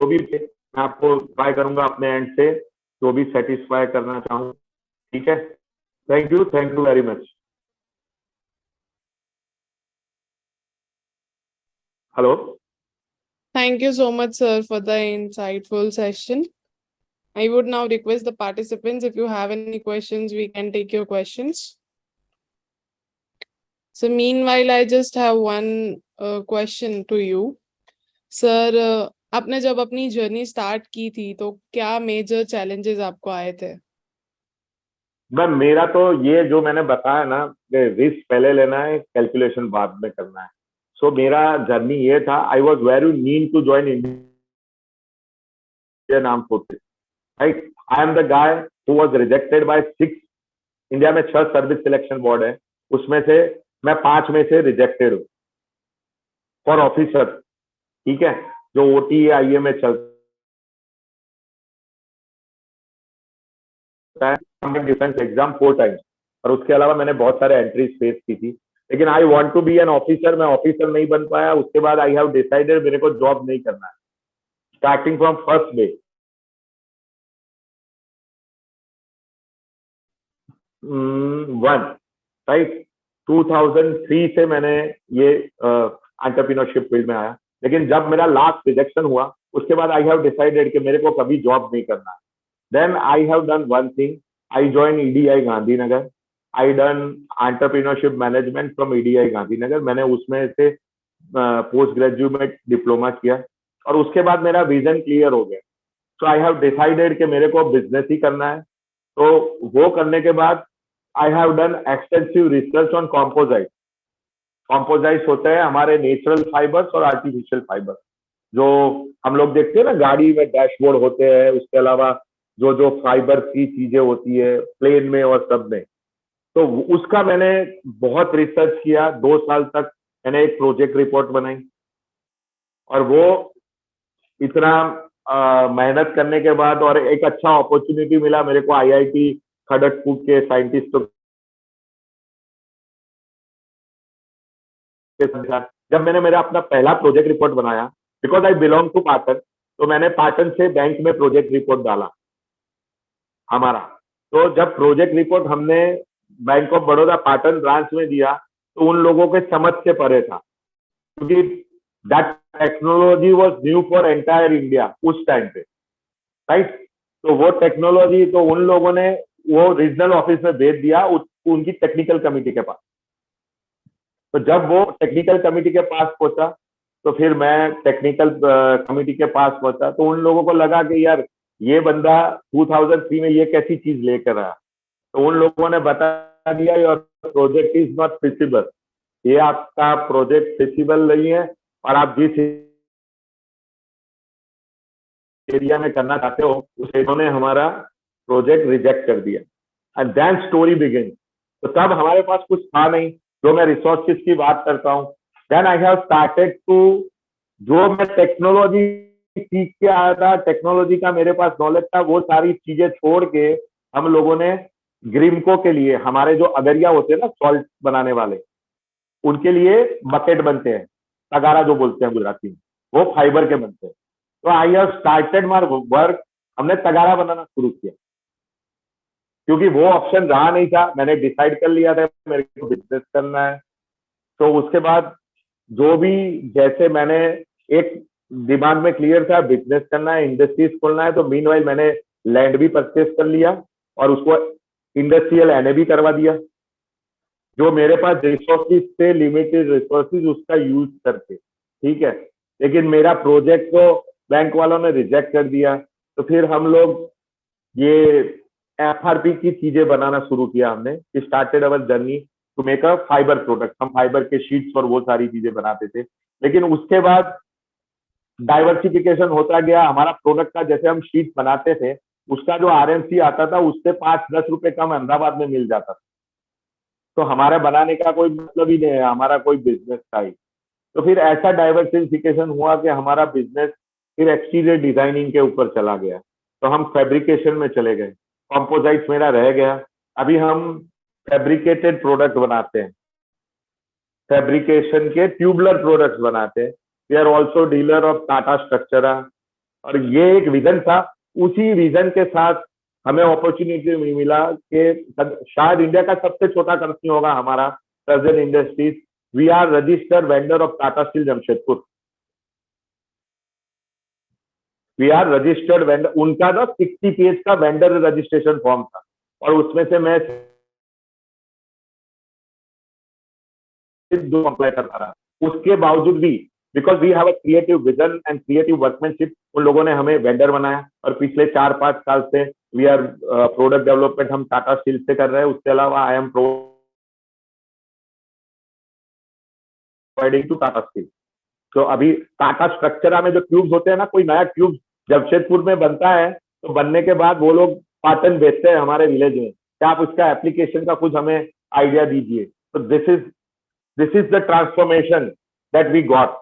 भी, मैं आपको ट्राई करूंगा अपने एंड से जो भी सेटिस्फाई करना चाहूँ। ठीक है, thank you very much. Hello. Thank you so much, sir, for the insightful session. I would now request the participants, if you have any questions, we can take your questions. So meanwhile, I just have one question to you. Sir, आपने जब अपनी journey start की थी तो क्या major challenges आपको आए थे? मैम मेरा तो ये जो मैंने बताया ना, रिस्क पहले लेना है, कैलकुलेशन बाद में करना है। सो मेरा जर्नी ये था, I was very mean to join Indian arm forces. Right, I am the guy who was rejected by 6, India में 6 सर्विस सिलेक्शन बोर्ड है, उसमें से मैं 5 में से रिजेक्टेड हूँ फॉर ऑफिसर। ठीक है, जो OTA-IA में चलता है, डिफेंस एग्जाम 4 टाइम्स, और उसके अलावा मैंने बहुत सारे एंट्रीज फेस की थी। लेकिन I want to be an officer, मैं ऑफिसर नहीं बन पाया। उसके बाद आई हैव डिसाइडेड मेरे को जॉब नहीं करना है, starting from first day. 1 right, 2003 से मैंने ये एंटरप्रेन्योरशिप फील्ड में आया। लेकिन जब मेरा लास्ट रिजेक्शन हुआ, उसके बाद आई हैव डिसाइडेड कि मेरे को कभी जॉब नहीं करना है। Then I have done one thing, I join EDI Gandhinagar. I done entrepreneurship management from EDI Gandhinagar. मैंने उसमें से पोस्ट ग्रेजुएट डिप्लोमा किया और उसके बाद मेरा विजन क्लियर हो गया। सो आई हैव डिसाइडेड कि मेरे को बिजनेस ही करना है। तो वो करने के बाद I have done extensive research on composite. Composites होते हैं हमारे नेचुरल फाइबर्स और आर्टिफिशियल फाइबर्स, जो हम लोग देखते हैं ना गाड़ी में डैशबोर्ड होते हैं, उसके अलावा जो जो फाइबर की चीजें होती है प्लेन में और सब में। तो उसका मैंने बहुत रिसर्च किया, 2 साल तक मैंने एक प्रोजेक्ट रिपोर्ट बनाई, और वो इतना मेहनत करने के बाद और एक अच्छा अपॉर्चुनिटी मिला मेरे को IIT खड़गपुर के साइंटिस्टों के साथ। जब मैंने मेरा अपना पहला प्रोजेक्ट रिपोर्ट बनाया, because I belong to Patan, तो मैंने पाटन से बैंक में प्रोजेक्ट रिपोर्ट डाला हमारा। तो जब प्रोजेक्ट रिपोर्ट हमने bank of Baroda Patan branch में दिया, तो उन लोगों के समझ से परे था, क्योंकि that technology was new for entire India उस टाइम पे, राइट। तो वो टेक्नोलॉजी तो उन लोगों ने वो रीजनल ऑफिस में भेज दिया उनकी टेक्निकल कमिटी के पास। तो जब वो टेक्निकल कमिटी के पास पहुंचा तो फिर मैं टेक्निकल कमिटी के पास पहुंचा, तो उन लोगों को लगा कि यार ये बंदा 2003 में ये कैसी चीज लेकर आया। तो उन लोगों ने बता दिया your project is not feasible, ये आपका प्रोजेक्ट फिजिबल नहीं है, और आप जिस एरिया में करना चाहते हो उस एरिया ने हमारा प्रोजेक्ट रिजेक्ट कर दिया। And then story begin. तो तब हमारे पास कुछ था नहीं, जो मैं रिसोर्सेज की बात करता हूँ। Then I have started to, जो मैं टेक्नोलॉजी सीख के आया था, टेक्नोलॉजी का मेरे पास नॉलेज था, वो सारी चीजें छोड़ के हम लोगों ने ग्रिमको के लिए, हमारे जो अगरिया होते हैं ना सॉल्ट बनाने वाले, उनके लिए बकेट बनते हैं, तगारा जो बोलते हैं गुजराती में, वो फाइबर के बनते हैं। तो आई हैव स्टार्टेड माय वर्क, हमने तगारा बनाना शुरू किया, क्योंकि वो ऑप्शन रहा नहीं था। मैंने डिसाइड कर लिया था मेरे को बिजनेस करना है। तो उसके बाद जो भी, जैसे मैंने एक दिमाग में क्लियर था बिजनेस करना है, इंडस्ट्रीज खोलना है, तो मीनवाइल मैंने लैंड भी परचेस कर लिया और उसको इंडस्ट्रियल एनए भी करवा दिया। जो मेरे पास रिसोर्सेज थे, लिमिटेड रिसोर्सेज, उसका यूज करके, ठीक है। लेकिन मेरा प्रोजेक्ट को बैंक वालों ने रिजेक्ट कर दिया। तो फिर हम लोग ये एफआरपी की चीजें बनाना शुरू किया हमने। Started our journey to make a fibre product. हम फाइबर के शीट्स और वो सारी चीजें बनाते थे। लेकिन उसके बाद डाइवर्सिफिकेशन होता गया हमारा प्रोडक्ट का। जैसे हम शीट बनाते थे, उसका जो आरएमसी आता था उससे 5-10 रुपए कम अहमदाबाद में मिल जाता था। तो हमारा बनाने का कोई मतलब ही नहीं है, हमारा कोई बिजनेस था ही। तो फिर ऐसा डाइवर्सिफिकेशन हुआ कि हमारा बिजनेस फिर एक्सटीरियर डिजाइनिंग के ऊपर चला गया। तो हम फैब्रिकेशन में चले गए। कॉम्पोजाइट्स मेरा रह गया। अभी हम फैब्रिकेटेड प्रोडक्ट बनाते हैं, फैब्रिकेशन के ट्यूबलर प्रोडक्ट्स बनाते हैं। We are also dealer of Tata Structura. और ये एक विजन था, उसी विजन के साथ हमें अपॉर्चुनिटी मिला कि शायद इंडिया का सबसे छोटा कंपनी होगा हमारा Sarjan industries. We are registered vendor of Tata steel Jamshedpur. We are registered vendor. उनका ना 60 पेज का वेंडर रजिस्ट्रेशन फॉर्म था, और उसमें से मैं 2 अप्लाई करता रहा। उसके बावजूद भी, because we have a creative vision and creative workmanship, उन लोगों ने हमें वेंडर बनाया। और पिछले 4-5 साल से वी आर प्रोडक्ट डेवलपमेंट हम टाटा स्टील से कर रहे हैं। उसके अलावा I am providing to Tata steel. तो अभी टाटा स्ट्रक्चरा में जो ट्यूब्स होते हैं ना, कोई नया ट्यूब जमशेदपुर में बनता है तो बनने के बाद वो लोग पाटन बेचते हैं हमारे विलेज में। क्या आप उसका एप्लीकेशन का कुछ हमें आइडिया दीजिए। तो this is the transformation that we got.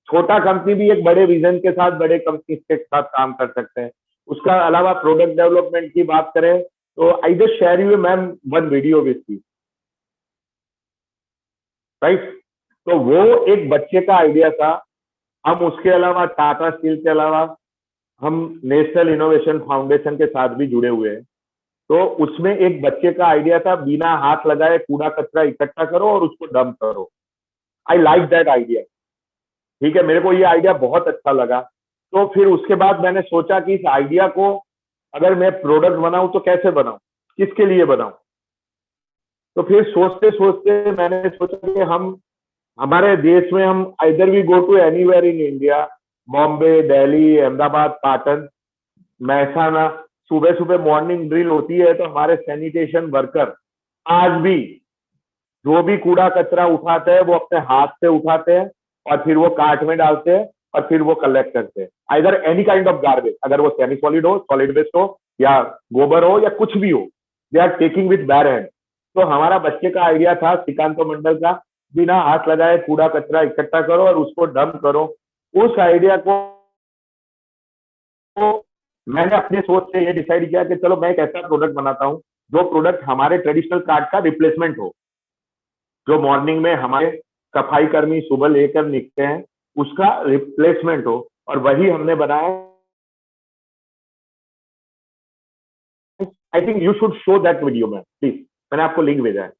छोटा कंपनी भी एक बड़े विजन के साथ बड़े कंपनी के साथ काम कर सकते हैं। उसका अलावा प्रोडक्ट डेवलपमेंट की बात करें तो I just share you ma'am one video with you, right. तो वो एक बच्चे का आइडिया था। हम उसके अलावा टाटा स्टील के अलावा हम नेशनल इनोवेशन फाउंडेशन के साथ भी जुड़े हुए हैं। तो उसमें एक बच्चे का आइडिया था, बिना हाथ लगाए कूड़ा कचरा इकट्ठा करो और उसको डंप करो। आई लाइक दैट आइडिया, ठीक है, मेरे को ये आइडिया बहुत अच्छा लगा। तो फिर उसके बाद मैंने सोचा कि इस आइडिया को अगर मैं प्रोडक्ट बनाऊं तो कैसे बनाऊं, किसके लिए बनाऊं। तो फिर सोचते सोचते मैंने सोचा कि हम हमारे देश में, हम either we go to anywhere in India, Bombay, Delhi, Ahmedabad, Patan, Mehsana, सुबह सुबह मॉर्निंग ड्रिल होती है। तो हमारे सैनिटेशन वर्कर आज भी जो भी कूड़ा कचरा उठाते हैं वो अपने हाथ से उठाते हैं और फिर वो कार्ट में डालते हैं और फिर वो कलेक्ट करते हैं। Either any kind of garbage, अगर वो सेमी सॉलिड हो, सॉलिड वेस्ट हो, या गोबर हो, या कुछ भी हो, दे आर टेकिंग विथ बैर हैंड। तो हमारा बच्चे का आइडिया था, श्रीकांत मंडल का, बिना हाथ लगाए कूड़ा कचरा इकट्ठा करो और उसको डंप करो। उस आइडिया को मैंने अपने सोच से ये डिसाइड किया कि चलो मैं एक ऐसा प्रोडक्ट बनाता हूँ जो प्रोडक्ट हमारे ट्रेडिशनल कार्ड का रिप्लेसमेंट हो, जो मॉर्निंग में हमारे सफाई कर्मी सुबह लेकर निकलते हैं उसका रिप्लेसमेंट हो। और वही हमने बनाया। आई think you should show that video ma'am please. मैंने आपको लिंक भेजा है।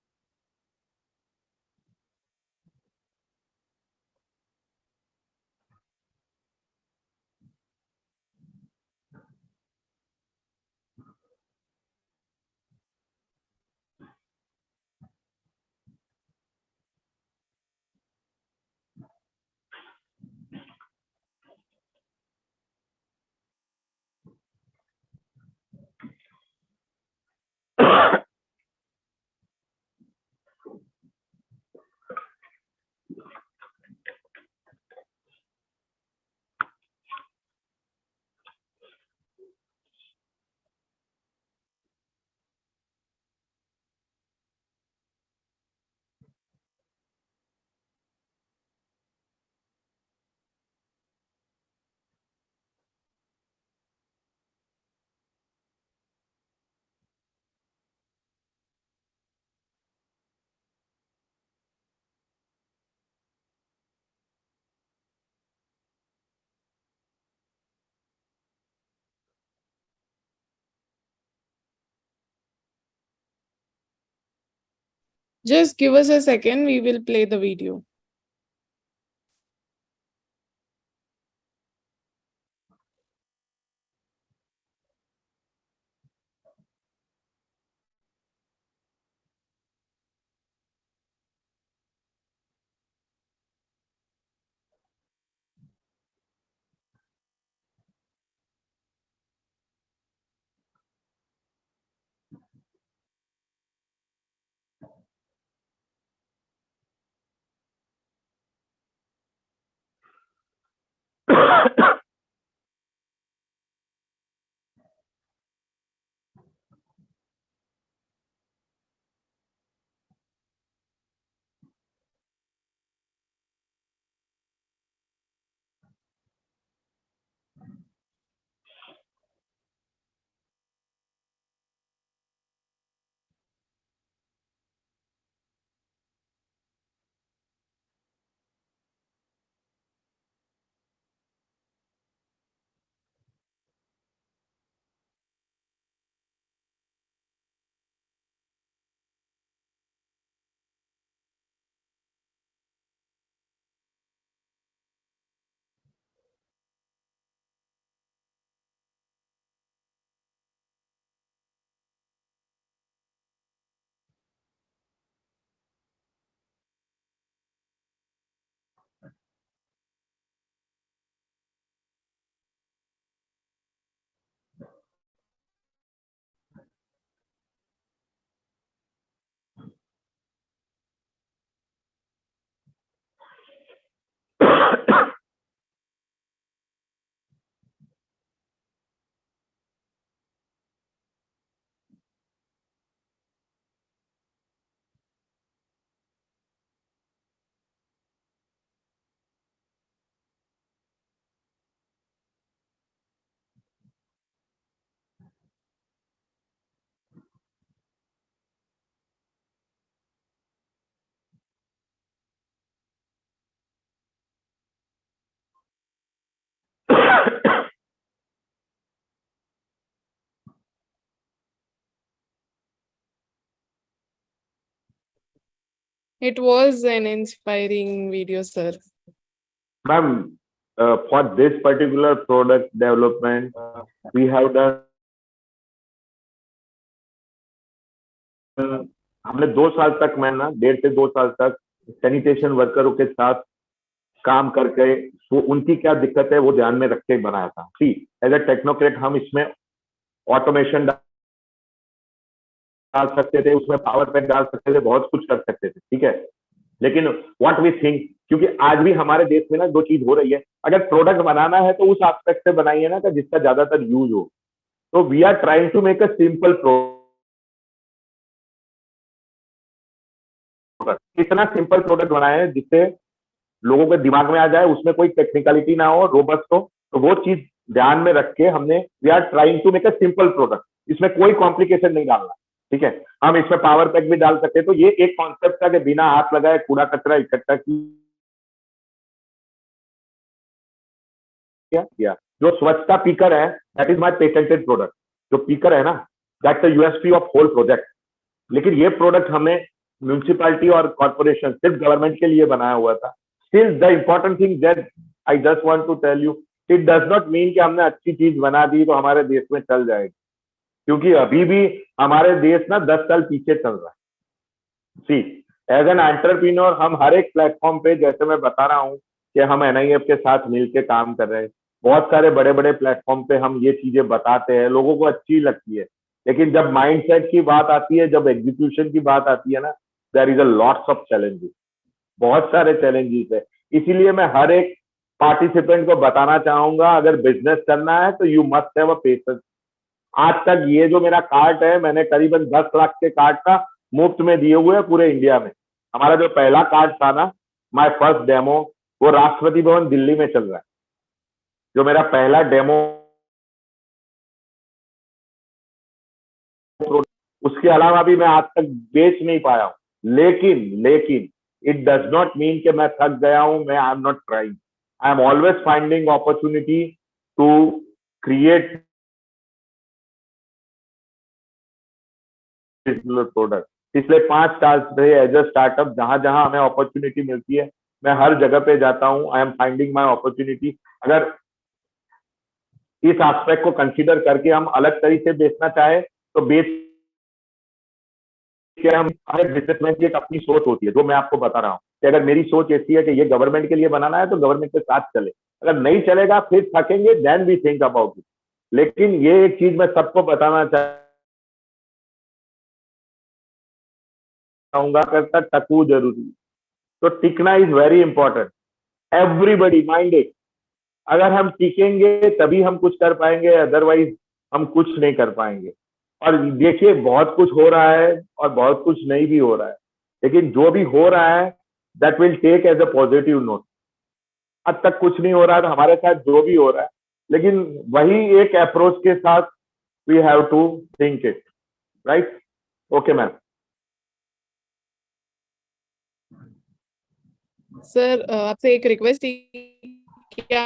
Just give us a second, we will play the video. It was an inspiring video, sir. Ma'am, for this particular product development, we have done हमने 2 साल तक, मैं ना 1.5 से 2 साल तक सैनिटेशन वर्करों के साथ काम करके वो उनकी क्या दिक्कत है वो ध्यान में रख के बनाया था। सी एज ए टेक्नोक्रेट हम इसमें ऑटोमेशन डाल सकते थे, उसमें पावर पैक डाल सकते थे, बहुत कुछ कर सकते थे, ठीक है। लेकिन व्हाट वी थिंक, क्योंकि आज भी हमारे देश में ना 2 चीज हो रही है, अगर प्रोडक्ट बनाना है तो उस एस्पेक्ट से बनाइए ना जिसका ज्यादातर यूज हो। तो we are trying to make a simple product, इतना सिंपल प्रोडक्ट बनाए जिससे लोगों के दिमाग में आ जाए, उसमें कोई टेक्निकलिटी ना हो, रोबस्ट हो। तो वो चीज ध्यान में रख के हमने we are trying to make a simple product, इसमें कोई कॉम्प्लिकेशन नहीं डालना, ठीक है। हम इसमें पावर पैक भी डाल सकते हैं। तो ये एक कॉन्सेप्ट था कि बिना हाथ लगाए कूड़ा कचरा इकट्ठा किया। जो स्वच्छता पीकर है, that is my patented product. जो पीकर है ना, that's the USP of whole project. लेकिन ये प्रोडक्ट हमें म्यूनिसिपैलिटी और कॉर्पोरेशन, सिर्फ गवर्नमेंट के लिए बनाया हुआ था। Still the important thing that I just want to tell you, it does not mean कि हमने अच्छी चीज बना दी तो हमारे देश में चल जाएगी, क्योंकि अभी भी हमारे देश ना 10 साल पीछे चल रहा है। सी एज एन एंटरप्रीन्योर हम हर एक प्लेटफॉर्म पे, जैसे मैं बता रहा हूँ कि हम एनआईएफ के साथ मिलकर काम कर रहे हैं, बहुत सारे बड़े बड़े प्लेटफॉर्म पे हम ये चीजें बताते हैं, लोगों को अच्छी लगती है। लेकिन जब माइंडसेट की बात आती है, जब एग्जीक्यूशन की बात आती है ना, there is a lots of challenges, बहुत सारे चैलेंजेस है। इसीलिए मैं हर एक पार्टिसिपेंट को बताना चाहूंगा, अगर बिजनेस करना है तो you must have a patience. आज तक ये जो मेरा कार्ड है, मैंने करीबन 10 लाख के कार्ड का मुफ्त में दिए हुए हैं पूरे इंडिया में। हमारा जो पहला कार्ड था ना, माय फर्स्ट डेमो, वो राष्ट्रपति भवन दिल्ली में चल रहा है। जो मेरा पहला डेमो, उसके अलावा भी मैं आज तक बेच नहीं पाया हूं। लेकिन इट डज नॉट मीन कि मैं थक गया हूं, मैं I am not trying, I am always finding opportunity to create product. पिछले 5 साल से एज अ स्टार्टअप जहां जहां हमें अपॉर्चुनिटी मिलती है मैं हर जगह पे जाता हूँ. I am finding my opportunity. अगर इस एस्पेक्ट को कंसीडर करके हम अलग तरीके से बेचना चाहे तो बेच के हम, हर बिजनेसमैन की एक अपनी सोच होती है जो मैं आपको बता रहा हूँ कि अगर मेरी सोच ऐसी है कि ये गवर्नमेंट के लिए बनाना है तो गवर्नमेंट के साथ चले. अगर नहीं चलेगा फिर थकेंगे, then we think about it. लेकिन ये एक चीज मैं सबको बताना चाहूंगा, करता टकू जरूरी. तो टिकना is very important. Everybody mind it. अगर हम टिकेंगे तभी हम कुछ कर पाएंगे, अदरवाइज हम कुछ नहीं कर पाएंगे. और देखिए बहुत कुछ हो रहा है और बहुत कुछ नहीं भी हो रहा है, लेकिन जो भी हो रहा है that will take as a positive note. अब तक कुछ नहीं हो रहा है हमारे साथ, जो भी हो रहा है, लेकिन वही एक अप्रोच के साथ we have to think it. Right. Okay ma'am. Sir आपसे एक रिक्वेस्ट थी, क्या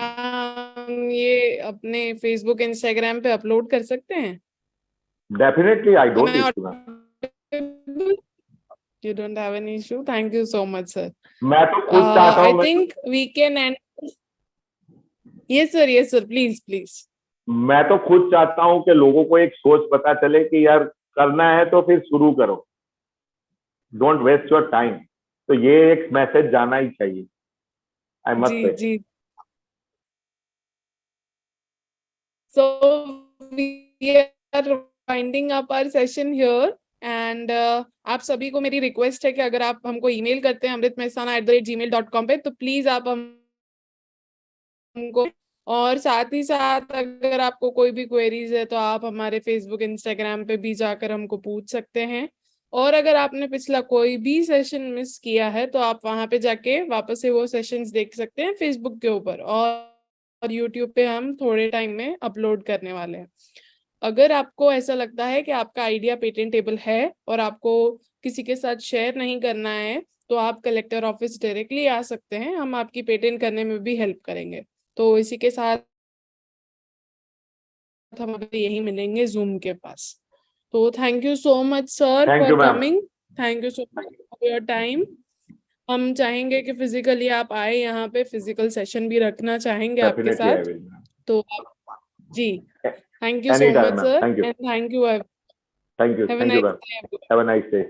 हम ये अपने फेसबुक इंस्टाग्राम पे अपलोड कर सकते हैं? Definitely I don't Am I issue ma'am. audible? You don't have any issue. Thank you so much, sir. मैं तो खुद चाहता I हूँ, think we can end. Yes, sir. Yes, sir. Please, please. मैं तो खुद चाहता हूँ कि लोगों को एक सोच पता चले कि यार करना है तो फिर शुरू करो, डोंट वेस्ट योर टाइम. तो ये एक मैसेज जाना ही चाहिए. आई मस्ट जी से. जी. So we are winding up our session here. And आप सभी को मेरी रिक्वेस्ट है कि अगर आप हमको ईमेल करते हैं amritmehsana@gmail.com पे, तो प्लीज आप हमको, और साथ ही साथ अगर आपको कोई भी क्वेरीज है तो आप हमारे फेसबुक इंस्टाग्राम पे भी जाकर हमको पूछ सकते हैं. और अगर आपने पिछला कोई भी सेशन मिस किया है तो आप वहां पे जाके वापस से वो सेशंस देख सकते हैं फेसबुक के ऊपर, और यूट्यूब पे हम थोड़े टाइम में अपलोड करने वाले हैं. अगर आपको ऐसा लगता है कि आपका आइडिया पेटेंटेबल है और आपको किसी के साथ शेयर नहीं करना है, तो आप कलेक्टर ऑफिस डायरेक्टली आ सकते हैं, हम आपकी पेटेंट करने में भी हेल्प करेंगे. तो इसी के साथ हम अभी यही मिलेंगे जूम के पास. तो thank you so much sir thank you for ma'am. Coming. Thank you so much for your time. हम चाहेंगे कि फिजिकली आप आए, यहाँ पे फिजिकल सेशन भी रखना चाहेंगे आपके डेफिनेटली आई साथ. विल. तो जी, thank you any so time much ma'am. Sir thank you. And thank you. Thank you. Have a thank you nice ma'am. Day. Have a nice day.